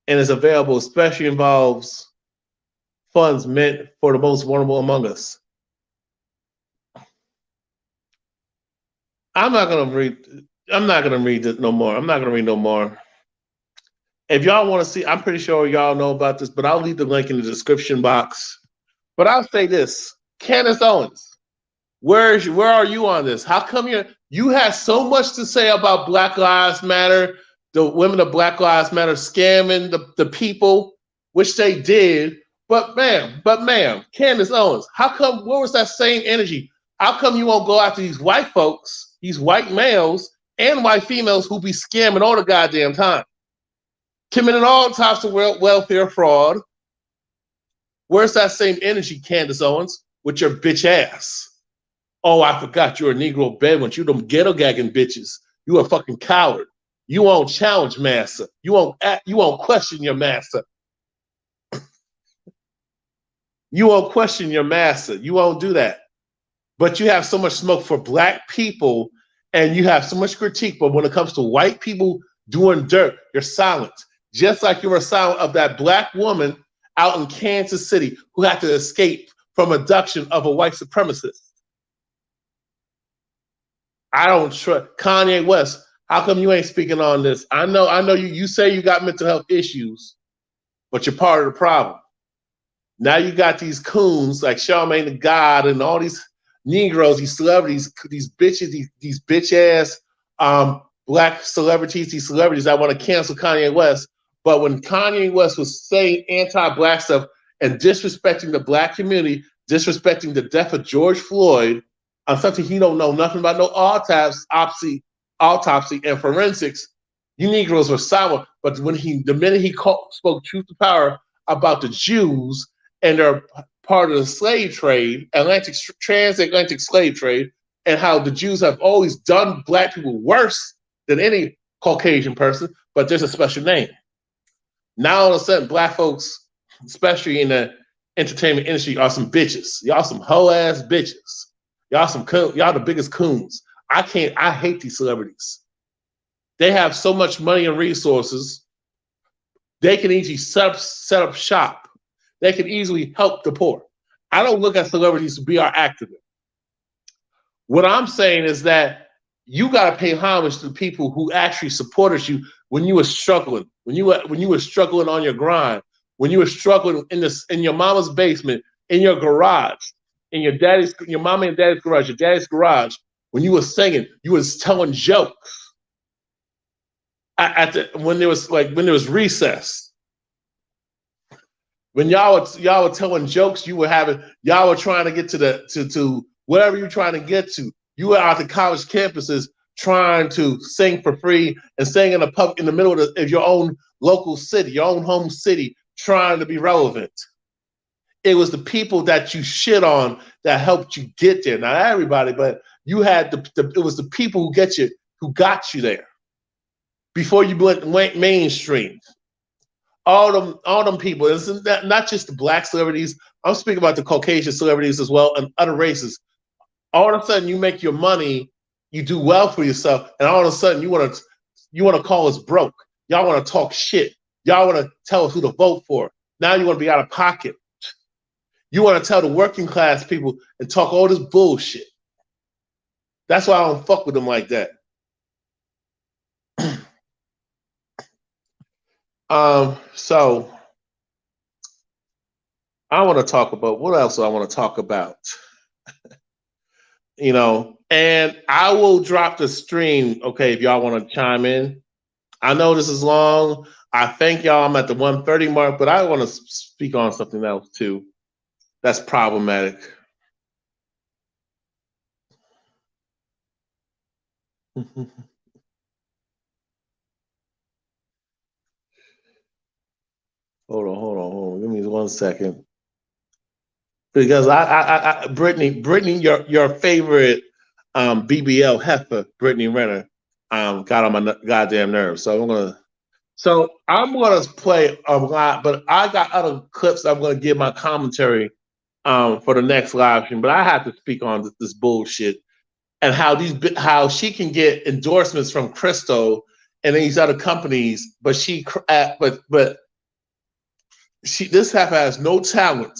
and is available, especially involves funds meant for the most vulnerable among us. I'm not gonna read. I'm not gonna read it no more. I'm not gonna read no more. If y'all want to see, I'm pretty sure y'all know about this, but I'll leave the link in the description box. But I'll say this: Candace Owens, where are you on this? How come you had so much to say about Black Lives Matter, the women of Black Lives Matter scamming the people, which they did. But ma'am, Candace Owens, how come where was that same energy? How come you won't go after these white folks, these white males and white females who be scamming all the goddamn time, committing all types of welfare fraud? Where's that same energy, Candace Owens, with your bitch ass? Oh, I forgot you're a Negro bedouin. You them ghetto gagging bitches. You a fucking coward. You won't challenge massa. You won't question your massa. You won't question your massa. You won't do that. But you have so much smoke for black people and you have so much critique. But when it comes to white people doing dirt, you're silent. Just like you were silent of that black woman out in Kansas City who had to escape from abduction of a white supremacist. I don't trust Kanye West. How come you ain't speaking on this? I know you say you got mental health issues, but you're part of the problem. Now you got these coons like Charlamagne the God and all these Negroes, these celebrities, these bitches, these bitch ass black celebrities, these celebrities that want to cancel Kanye West. But when Kanye West was saying anti-black stuff and disrespecting the black community, disrespecting the death of George Floyd, on something he don't know nothing about, no autopsy and forensics, you Negroes were silent. But the minute he spoke truth to power about the Jews and they're part of the slave trade, transatlantic slave trade, and how the Jews have always done black people worse than any Caucasian person, but there's a special name. Now all of a sudden, black folks, especially in the entertainment industry, are some bitches. Y'all some hoe ass bitches. Y'all the biggest coons. I hate these celebrities. They have so much money and resources. They can easily set up shop. They can easily help the poor. I don't look at celebrities to be our activists. What I'm saying is that you got to pay homage to the people who actually supported you when you were struggling, when you were struggling on your grind, when you were struggling in your mama's basement, in your garage, in your mama and daddy's garage, your daddy's garage, when you were singing, you was telling jokes when there was recess. When y'all were telling jokes, y'all were trying to get to wherever you're trying to get to. You were out the college campuses trying to sing for free and sing in the middle of your own local city, your own home city, trying to be relevant. It was the people that you shit on that helped you get there. Not everybody, but you had it was the people who got you there before you went mainstream. All them people. It's not just the black celebrities. I'm speaking about the Caucasian celebrities as well and other races. All of a sudden, you make your money, you do well for yourself, and all of a sudden, you want to call us broke. Y'all want to talk shit. Y'all want to tell us who to vote for. Now you want to be out of pocket. You want to tell the working class people and talk all this bullshit. That's why I don't fuck with them like that. So I want to talk about what else do I want to talk about? And I will drop the stream, okay, if y'all want to chime in. I know this is long. I thank y'all. I'm at the 1:30 mark, but I want to speak on something else too that's problematic. hold on. Give me 1 second. Because Brittany, your favorite BBL heifer, Brittany Renner, got on my goddamn nerves. So I'm gonna play a lot, but I got other clips. I'm gonna give my commentary for the next live stream. But I have to speak on this bullshit and how she can get endorsements from Crystal and these other companies, but she this heifer has no talent,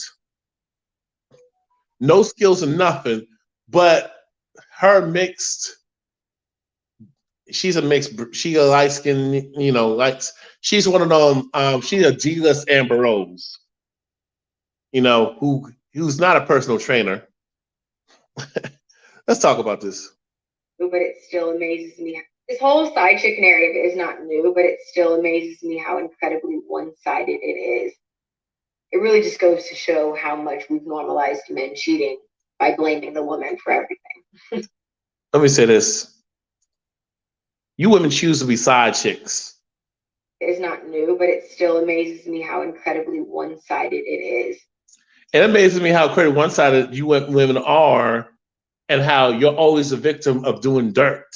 no skills, and nothing. But her mixed, she's a mixed, she a light skin, like she's one of them. She's a D-list Amber Rose, who's not a personal trainer. Let's talk about this. But it still amazes me. This whole side chick narrative is not new, but it still amazes me how incredibly one-sided it is. It really just goes to show how much we've normalized men cheating by blaming the woman for everything. Let me say this. You women choose to be side chicks. It is not new, but it still amazes me how incredibly one-sided it is. And it amazes me how incredibly one-sided you women are and how you're always a victim of doing dirt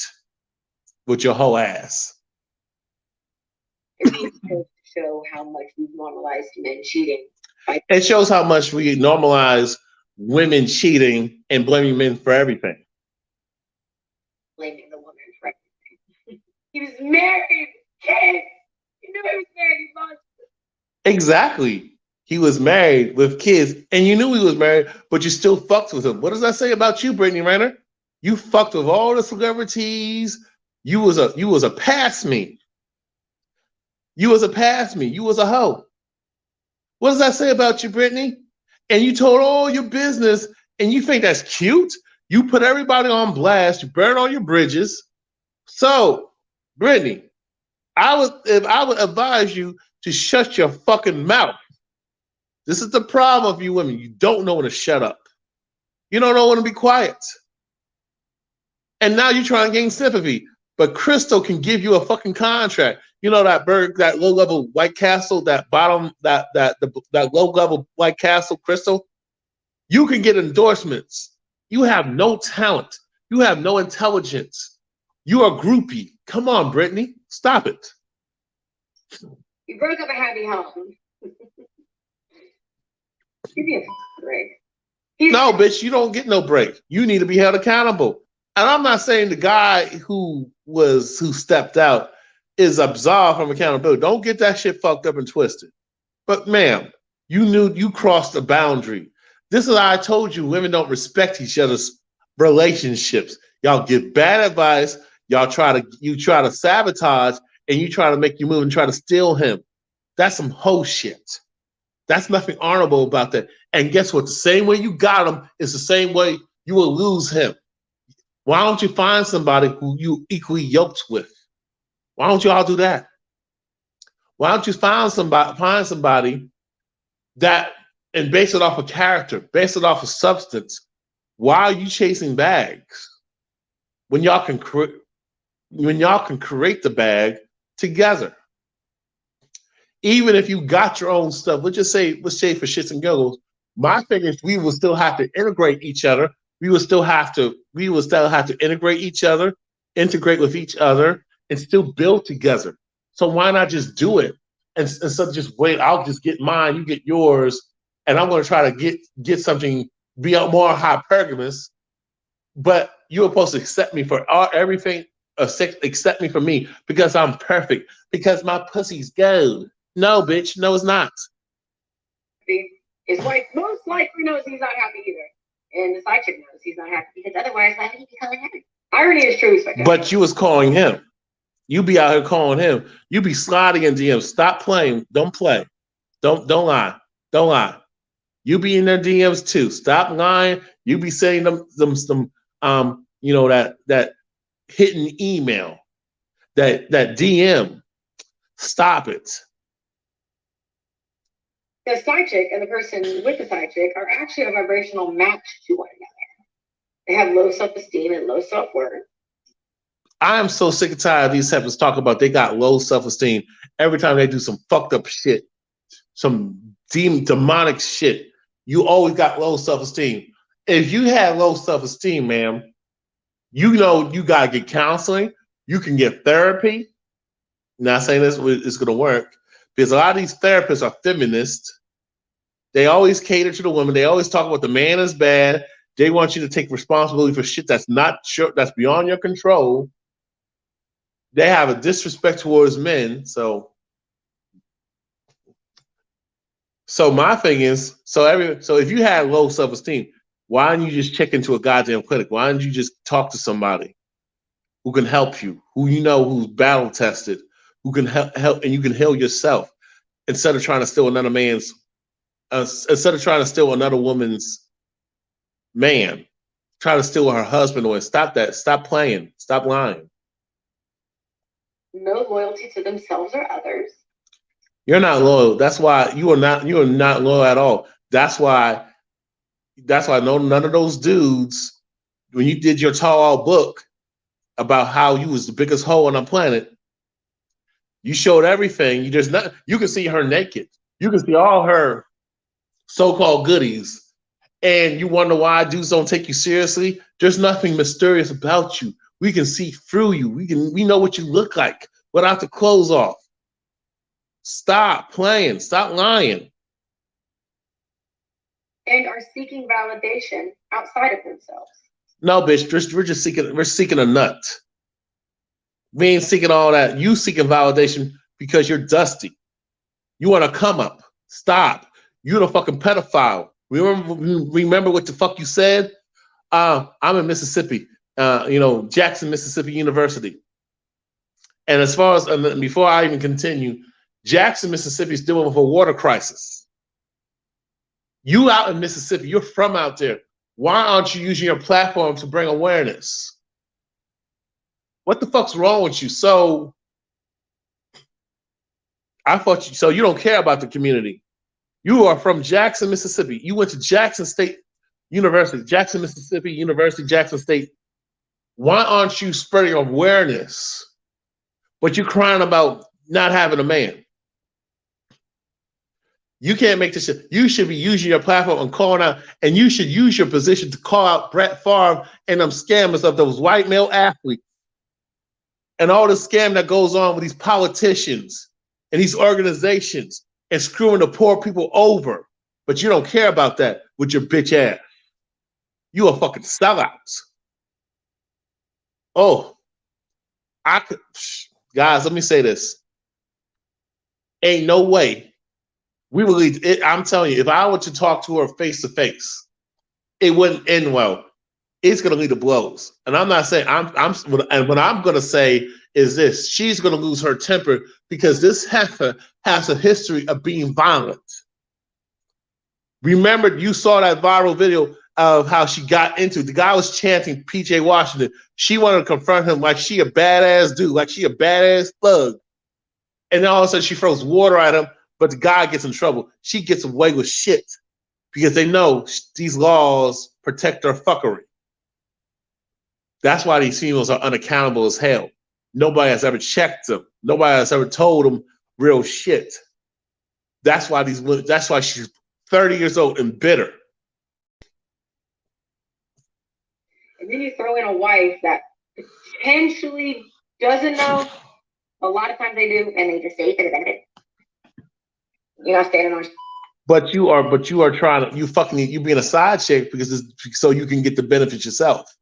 with your whole ass. It really goes to show how much we've normalized men cheating. It shows how much we normalize women cheating and blaming men for everything. Blaming the woman for everything. He was married, kid. You knew he was married, monster. Exactly. He was married with kids, and you knew he was married, but you still fucked with him. What does that say about you, Brittany Renner? You fucked with all the celebrities. You was a pass me. You was a pass me. You was a hoe. What does that say about you, Brittany? And you told all your business, and you think that's cute? You put everybody on blast. You burn all your bridges. So, Brittany, I would advise you to shut your fucking mouth. This is the problem of you women. You don't know when to shut up. You don't know when to be quiet. And now you're trying to gain sympathy. But Crystal can give you a fucking contract. You know that that low-level White Castle, that low-level White Castle, Crystal? You can get endorsements. You have no talent. You have no intelligence. You are groupie. Come on, Brittany. Stop it. You broke up a happy home. Give me a break. No, bitch, you don't get no break. You need to be held accountable. And I'm not saying the guy who stepped out is absolved from accountability. Don't get that shit fucked up and twisted. But ma'am, you crossed the boundary. This is why I told you women don't respect each other's relationships. Y'all give bad advice. You try to sabotage, and you try to make you move and try to steal him. That's some hoe shit. That's nothing honorable about that. And guess what? The same way you got him is the same way you will lose him. Why don't you find somebody who you equally yoked with? Why don't you all do that? Why don't you find somebody that and base it off of character, base it off of substance? Why are you chasing bags when y'all can create the bag together? Even if you got your own stuff, let's say for shits and giggles, my thing is we will still have to integrate each other. We will still have to integrate each other, integrate with each other, and still build together. So why not just do it? And instead of just wait, I'll just get mine, you get yours, and I'm going to try to get something, be more hypergamous. But you're supposed to accept me for everything, accept me for me because I'm perfect, because my pussy's gold. No, bitch, no, it's not. His wife most likely knows he's not happy either. And the side chick knows he's not happy because otherwise, why would he be calling her? Irony is true. But you was calling him. You be out here calling him. You be sliding in DMs. Stop playing. Don't play. Don't lie. You be in their DMs too. Stop lying. You be saying them that hidden email, that DM. Stop it. The side chick and the person with the side chick are actually a vibrational match to one another. They have low self-esteem and low self-worth. I am so sick and tired of these heifers talking about they got low self-esteem every time they do some fucked up shit, some demonic shit. You always got low self-esteem. If you have low self-esteem, ma'am, you know you gotta get counseling. You can get therapy. Not saying this is gonna work because a lot of these therapists are feminists. They always cater to the women. They always talk about the man is bad. They want you to take responsibility for shit that's not sure, that's beyond your control. They have a disrespect towards men. So my thing is, so if you had low self-esteem, why don't you just check into a goddamn clinic? Why don't you just talk to somebody who can help you, who you know who's battle tested, who can help, and you can heal yourself instead of trying to steal another man's, instead of trying to steal another woman's man, try to steal her husband away. Stop that. Stop playing. Stop lying. No loyalty to themselves or others. You're not loyal. That's why you are not loyal at all. That's why none of those dudes, when you did your tall book about how you was the biggest hoe on the planet, you showed everything. You can see her naked. You can see all her so-called goodies. And you wonder why dudes don't take you seriously. There's nothing mysterious about you. We can see through you. We know what you look like without the clothes off. Stop playing. Stop lying. And are seeking validation outside of themselves. No, bitch. We're seeking a nut. We ain't seeking all that. You seeking validation because you're dusty. You want to come up. Stop. You're the fucking pedophile. Remember what the fuck you said? I'm in Mississippi. Jackson, Mississippi University. And as far as before I even continue, Jackson, Mississippi is dealing with a water crisis. You out in Mississippi, you're from out there. Why aren't you using your platform to bring awareness? What the fuck's wrong with you? So you don't care about the community. You are from Jackson, Mississippi. You went to Jackson State University, Jackson, Mississippi University, Jackson State. Why aren't you spreading awareness? But you're crying about not having a man. You can't make this shit. You should be using your platform and calling out, and you should use your position to call out Brett Favre and them scammers of those white male athletes and all the scam that goes on with these politicians and these organizations and screwing the poor people over. But you don't care about that with your bitch ass. You are fucking sellouts. Oh, guys, let me say this. Ain't no way we will lead it. I'm telling you, if I were to talk to her face to face, it wouldn't end well. It's going to lead to blows. And I'm not saying and what I'm going to say is this: she's going to lose her temper because this heifer has a history of being violent. Remember, you saw that viral video of how she got into it. The guy was chanting PJ Washington. She wanted to confront him like she a badass dude, like she a badass thug. And then all of a sudden she throws water at him, but the guy gets in trouble. She gets away with shit because they know these laws protect their fuckery. That's why these females are unaccountable as hell. Nobody has ever checked them. Nobody has ever told them real shit. That's why she's 30 years old and bitter. And then you throw in a wife that potentially doesn't know. A lot of times they do, and they just say for the benefit. You're not standing on. But you are trying to you being a side chick so you can get the benefits yourself.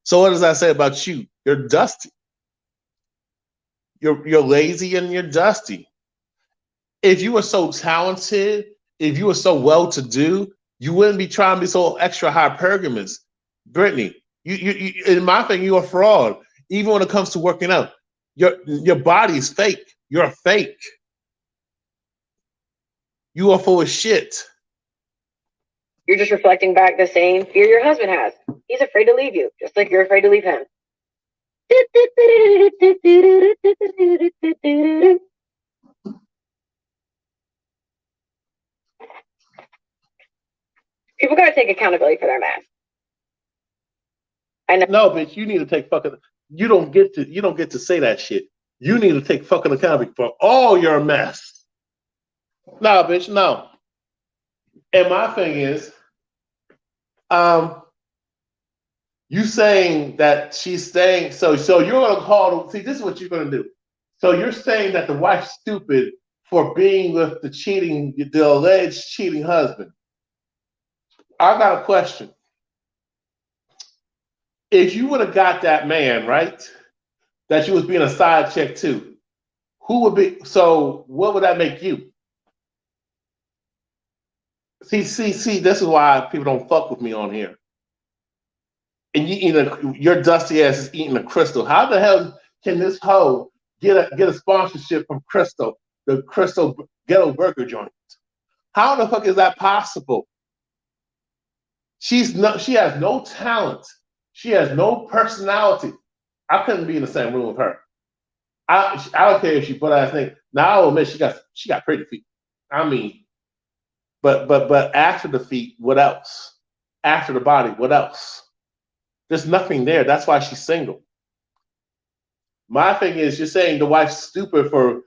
So what does that say about you? You're dusty. You're lazy and you're dusty. If you were so talented, if you were so well-to-do, you wouldn't be trying to be so extra hypergamous. Brittany, you in my thing, you're a fraud. Even when it comes to working out, your body is fake. You're fake. You are full of shit. You're just reflecting back the same fear your husband has. He's afraid to leave you, just like you're afraid to leave him. People gotta take accountability for their mess. I know. No, bitch, you need to take fucking. You don't get to say that shit. You need to take fucking accountability for all your mess. No, bitch, no. And my thing is, you saying that she's staying. So you're gonna call. See, this is what you're gonna do. So you're saying that the wife's stupid for being with the alleged cheating husband. I got a question. If you would have got that man, right, that you was being a side chick to, who would be? So what would that make you? See. This is why people don't fuck with me on here. And your dusty ass is eating a Crystal. How the hell can this hoe get a sponsorship from Crystal, the Crystal Ghetto Burger joint? How the fuck is that possible? She has no talent. She has no personality. I couldn't be in the same room with her. I don't care if she butt ass thing. Now I'll admit she got pretty feet. I mean, but after the feet, what else? After the body, what else? There's nothing there. That's why she's single. My thing is, you're saying the wife's stupid for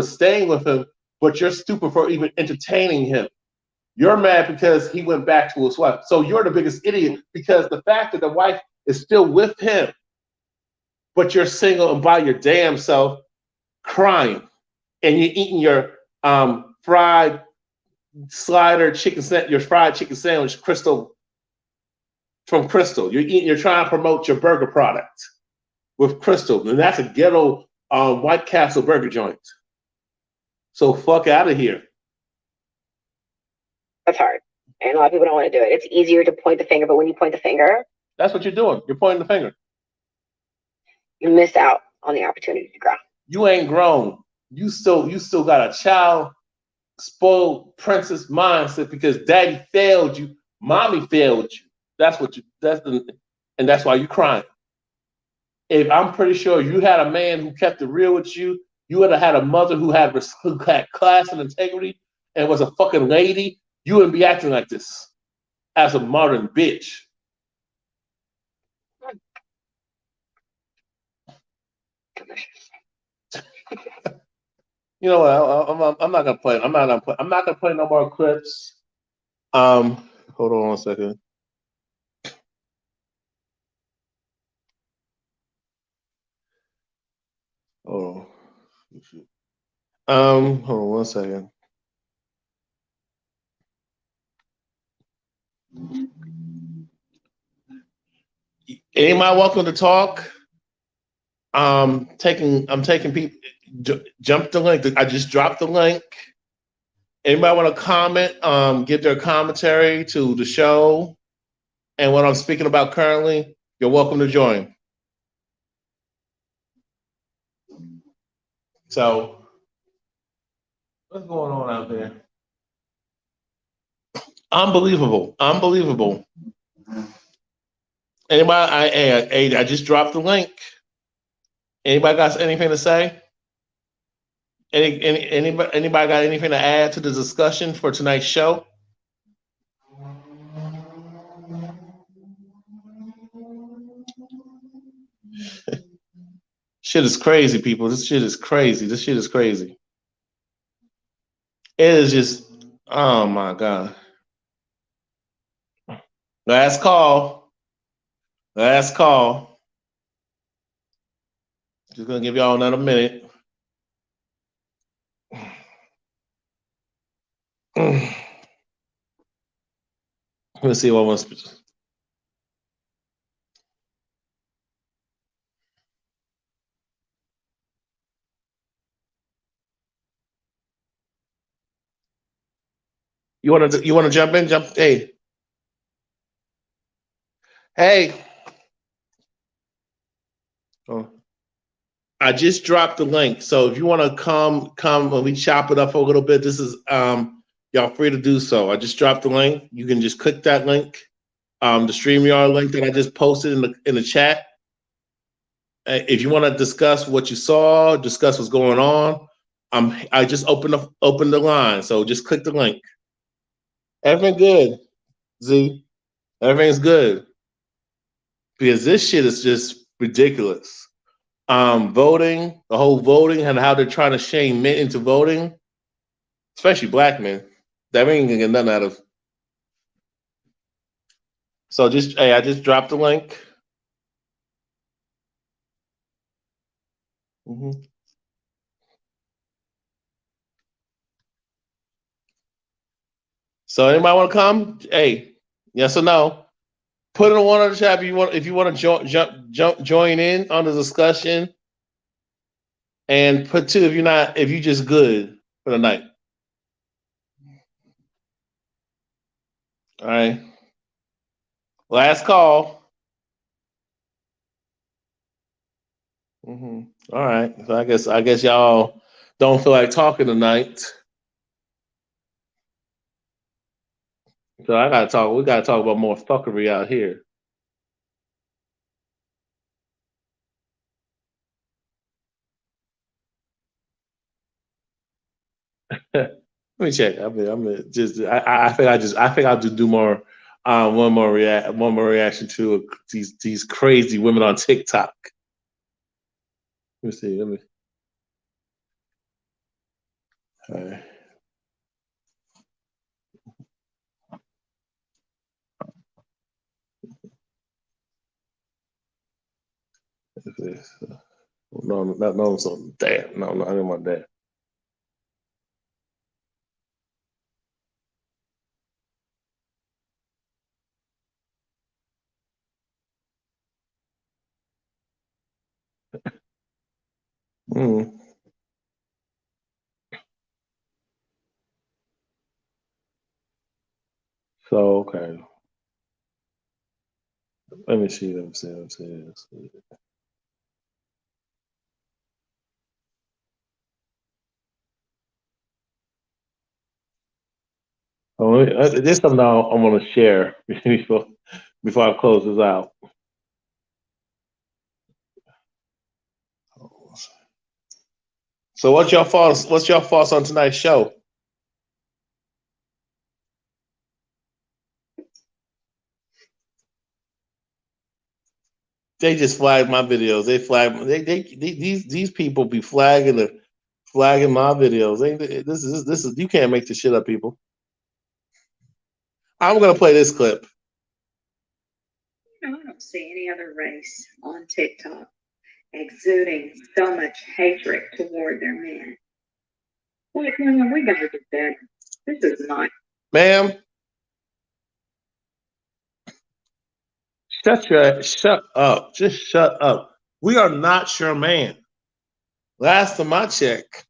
staying with him, but you're stupid for even entertaining him. You're mad because he went back to his wife. So you're the biggest idiot because the fact that the wife is still with him, but you're single and by your damn self crying, and you're eating your fried chicken sandwich, Crystal, from Crystal. You're trying to promote your burger product with Crystal, and that's a ghetto White Castle burger joint. So fuck out of here. That's hard. And a lot of people don't want to do it. It's easier to point the finger, but when you point the finger, that's what you're doing. You're pointing the finger. You miss out on the opportunity to grow. You ain't grown. You still got a child, spoiled princess mindset because daddy failed you, mommy failed you. And that's why you're crying. If I'm pretty sure you had a man who kept it real with you, you would have had a mother who had class and integrity and was a fucking lady, you wouldn't be acting like this as a modern bitch. You know what? I'm not gonna play. I'm not gonna play no more clips. Hold on 1 second. Oh, hold on 1 second. Anybody welcome to talk? I'm taking people. Jump the link. I just dropped the link. Anybody want to comment? Give their commentary to the show and what I'm speaking about currently. You're welcome to join. So, what's going on out there? Unbelievable. Anybody? I just dropped the link. Anybody got anything to say? Anybody got anything to add to the discussion for tonight's show? Shit is crazy, people. This shit is crazy. It is just, oh my God. Last call. Just gonna give y'all another minute. Let's see what wants. You want to jump in? Hey. Oh. I just dropped the link, so if you want to come and we chop it up for a little bit. This is y'all free to do so. I just dropped the link. You can just click that link, the StreamYard link that I just posted in the chat. If you want to discuss what you saw, discuss what's going on, I just opened the line. So just click the link. Everything good, Z. Everything's good because this shit is just ridiculous. Voting, the whole voting and how they're trying to shame men into voting, especially black men. That we ain't gonna get nothing out of. So I just dropped the link. Mm-hmm. So anybody want to come? Hey, yes or no? Put in one on the chat if you want to join in on the discussion, and put two if you just good for the night. All right. Last call. Mm-hmm. All right. So I guess y'all don't feel like talking tonight. So I gotta talk. We gotta talk about more fuckery out here. Let me check. I'm just. I think I'll just do more. One more reaction to these crazy women on TikTok. Let me see. Let me. All right. No, no, so damn. No, I didn't want that. Mm. So okay. Let me see. Let me see. Let me see. Let's see. Oh, there's something I want to share before I close this out. So, what's your thoughts? What's your thoughts on tonight's show? They just flag my videos. They flag. These people be flagging my videos. This is you can't make this shit up, people. I'm gonna play this clip. I don't see any other race on TikTok exuding so much hatred toward their men. Like, women, we gotta do better. This is not. Ma'am, shut up. Just shut up. We are not your man. Last time I checked,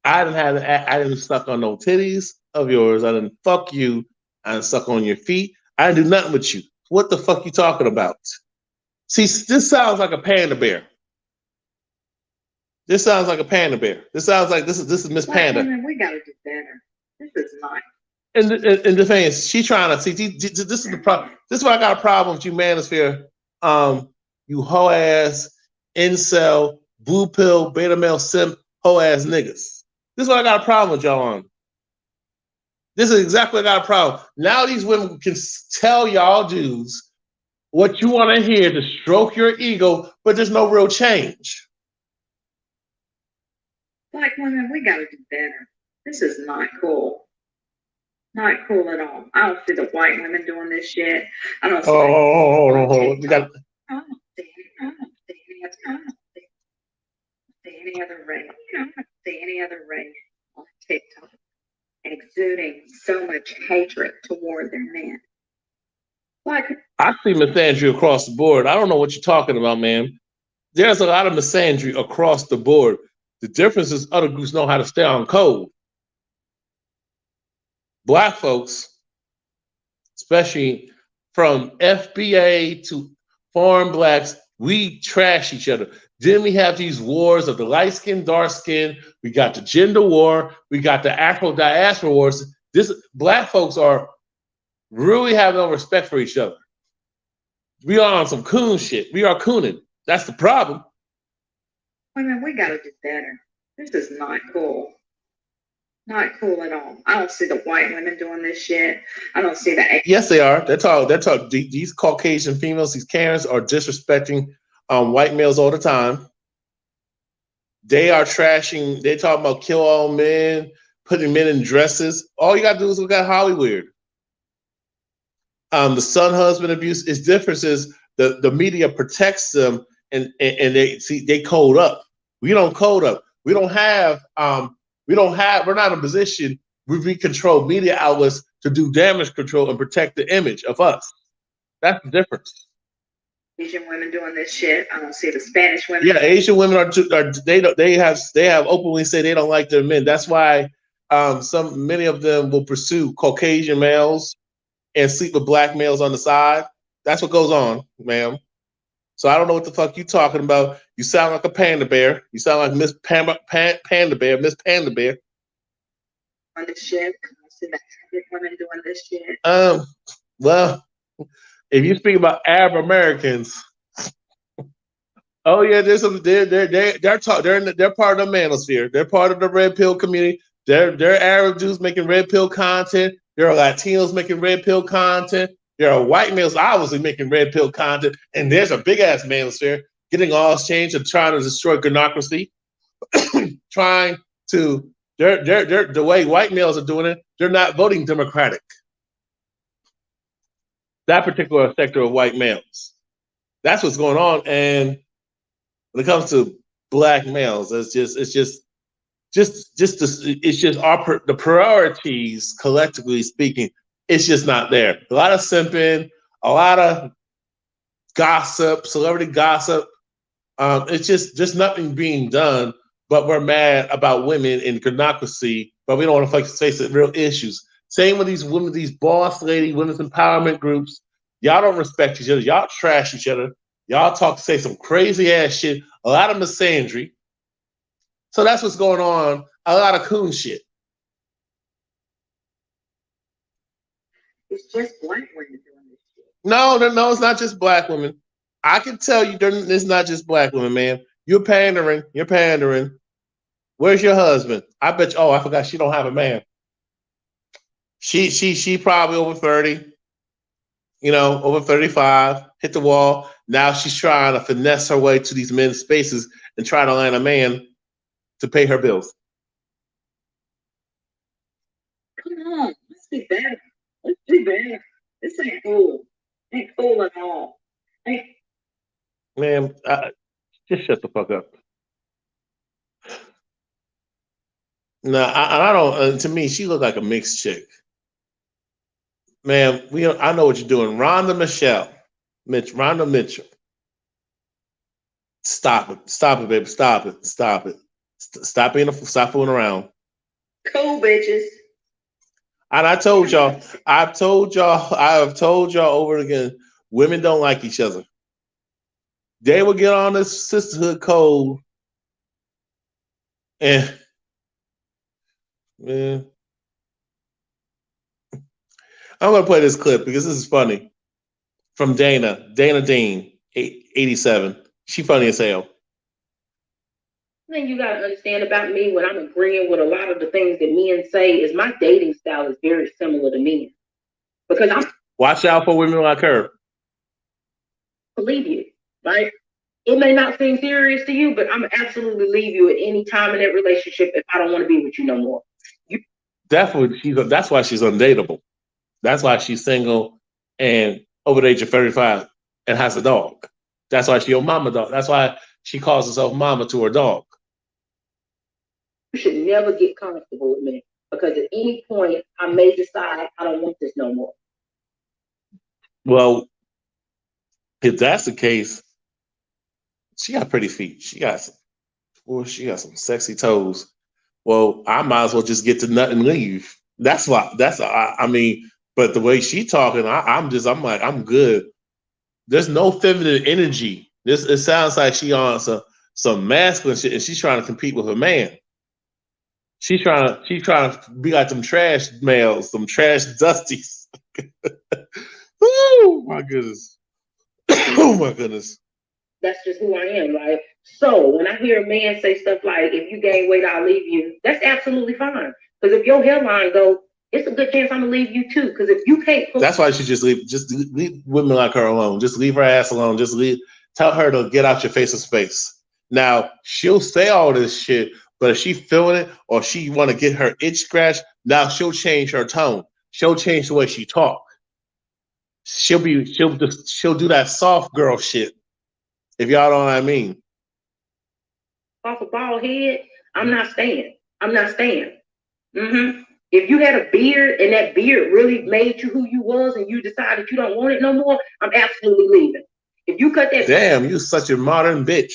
I didn't suck on no titties of yours. I didn't fuck you. I didn't suck on your feet. I didn't do nothing with you. What the fuck you talking about? See, this sounds like a panda bear. This sounds like a panda bear. This sounds like this is Miss Panda. Women, we gotta do better. This is not. And the thing is, she trying to see. This is the problem. This is why I got a problem with you, manosphere. You hoe ass, incel, blue pill, beta male, simp, hoe ass niggas. This is what I got a problem with y'all on. This is exactly what I got a problem. Now these women can tell y'all dudes what you want to hear to stroke your ego, but there's no real change. Black women, we gotta do better. This is not cool. Not cool at all. I don't see the white women doing this shit. I don't see. Hold on. We got. I don't see any other race. I don't see any other race on TikTok exuding so much hatred toward their men. Like, I see misandry across the board. I don't know what you're talking about, man. There's a lot of misandry across the board. The difference is other groups know how to stay on code. Black folks, especially from FBA to foreign blacks, we trash each other. Then we have these wars of the light skin, dark skin. We got the gender war. We got the Afro diaspora wars. This black folks are really have no respect for each other. We are on some coon shit. We are cooning. That's the problem. Women, we gotta do better. This is not cool. Not cool at all. I don't see the white women doing this shit. I don't see the. Yes, they are. They're talking. They're talking. These Caucasian females, these Karens, are disrespecting white males all the time. They are trashing. They talking about kill all men, putting men in dresses. All you gotta do is look at Hollywood. The son husband abuse is different. Is the media protects them and they code up. We don't code up. We're not in a position where we control media outlets to do damage control and protect the image of us. That's the difference. Asian women doing this shit. I don't see the Spanish women. Yeah, Asian women they have openly say they don't like their men. That's why many of them will pursue Caucasian males and sleep with black males on the side. That's what goes on, ma'am. So I don't know what the fuck you talking about. You sound like a panda bear. You sound like Miss Panda Bear, Miss Panda Bear. On this shit, I see the African women doing this shit. Well, if you speak about Arab Americans, oh yeah, there's some. They're part of the manosphere. They're part of the red pill community. They're Arab Jews making red pill content. There are Latinos making red pill content. There are white males obviously making red pill content, and there's a big ass manosphere getting all exchange and trying to destroy democracy, trying to. They're the way white males are doing it. They're not voting Democratic. That particular sector of white males. That's what's going on, and when it comes to black males, it's just the priorities collectively speaking, it's just not there. A lot of simping, a lot of gossip, celebrity gossip. It's just nothing being done. But we're mad about women in democracy, but we don't want to face the real issues. Same with these women, these boss lady women's empowerment groups. Y'all don't respect each other. Y'all trash each other. Y'all say some crazy ass shit. A lot of misandry. So that's what's going on. A lot of coon shit. It's just black women doing this shit. No, it's not just black women. I can tell you, it's not just black women, man. You're pandering. Where's your husband? I bet you. Oh, I forgot. She don't have a man. She probably over 30. Over 35. Hit the wall. Now she's trying to finesse her way to these men's spaces and try to land a man to pay her bills. Come on, let's be better. Let's be better. This ain't cool. Ain't cool at all. Man, just shut the fuck up. No, I don't. To me, she looked like a mixed chick. Man, I know what you're doing. Rhonda Mitchell. Stop it, baby. Stop it. Stop fooling around. Cool, bitches. And I have told y'all over again, women don't like each other. They will get on this sisterhood code and man. I'm gonna play this clip because this is funny. From Dana Dean, 87. She funny as hell. Thing you gotta understand about me, when I'm agreeing with a lot of the things that men say, is my dating style is very similar to men. Because I'm watch out for women like her. Believe you, right? It may not seem serious to you, but I'm absolutely leave you at any time in that relationship if I don't want to be with you no more. Definitely, that's why she's undateable. That's why she's single and over the age of 35 and has a dog. That's why she's your mama dog. That's why she calls herself mama to her dog. You should never get comfortable with me because at any point I may decide I don't want this no more. Well, if that's the case, she got pretty feet. She got some sexy toes. Well, I might as well just get to nut and leave. That's why. I mean, but the way she talking, I'm like, I'm good. There's no feminine energy. It sounds like she on some masculine shit, and she's trying to compete with her man. She's trying to be like them trash males, some trash dusties. Oh my goodness. Oh my goodness. That's just who I am, right? So when I hear a man say stuff like, if you gain weight, I'll leave you, that's absolutely fine. Because if your hairline go, it's a good chance I'm gonna leave you too. Because if you can't put, That's why you should just leave women like her alone. Just leave her ass alone. Just leave. Tell her to get out your face of space. Now she'll say all this shit, but if she feeling it or she want to get her itch scratched, now she'll change her tone. She'll change the way she talk. She'll do that soft girl shit. If y'all know what I mean. off a bald head, I'm not staying. I'm not staying. If you had a beard and that beard really made you who you was and you decided you don't want it no more, I'm absolutely leaving. If you cut that, Damn, you such a modern bitch.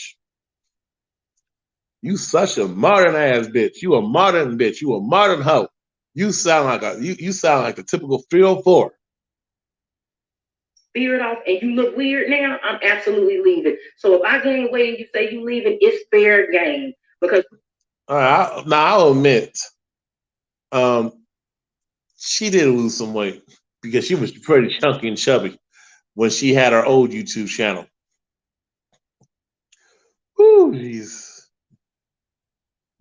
You such a modern ass bitch. You a modern bitch. You a modern hoe. You sound like you sound like the typical 304. beard off and you look weird now, I'm absolutely leaving. So if I gain weight and you say you leaving, it's fair game. Because All right, now I'll admit, um, she did lose some weight because she was pretty chunky and chubby when she had her old YouTube channel. Whew, jeez.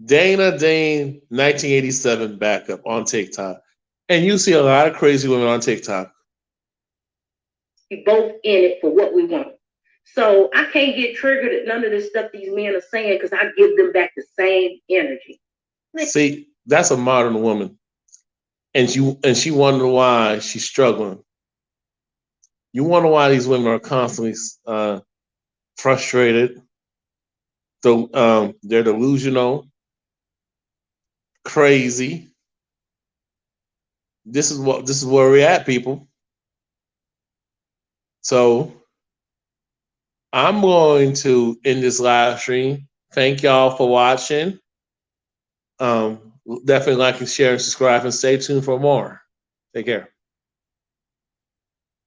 Dana Dane, 1987 backup on TikTok. And you see a lot of crazy women on TikTok. we both in it for what we want. So I can't get triggered at none of this stuff these men are saying because I give them back the same energy. See, that's a modern woman. And she wonder why she's struggling. You wonder why these women are constantly frustrated. They're delusional, crazy. This is where we're at, people. So I'm going to end this live stream. Thank y'all for watching. Definitely like and share and subscribe and stay tuned for more. Take care.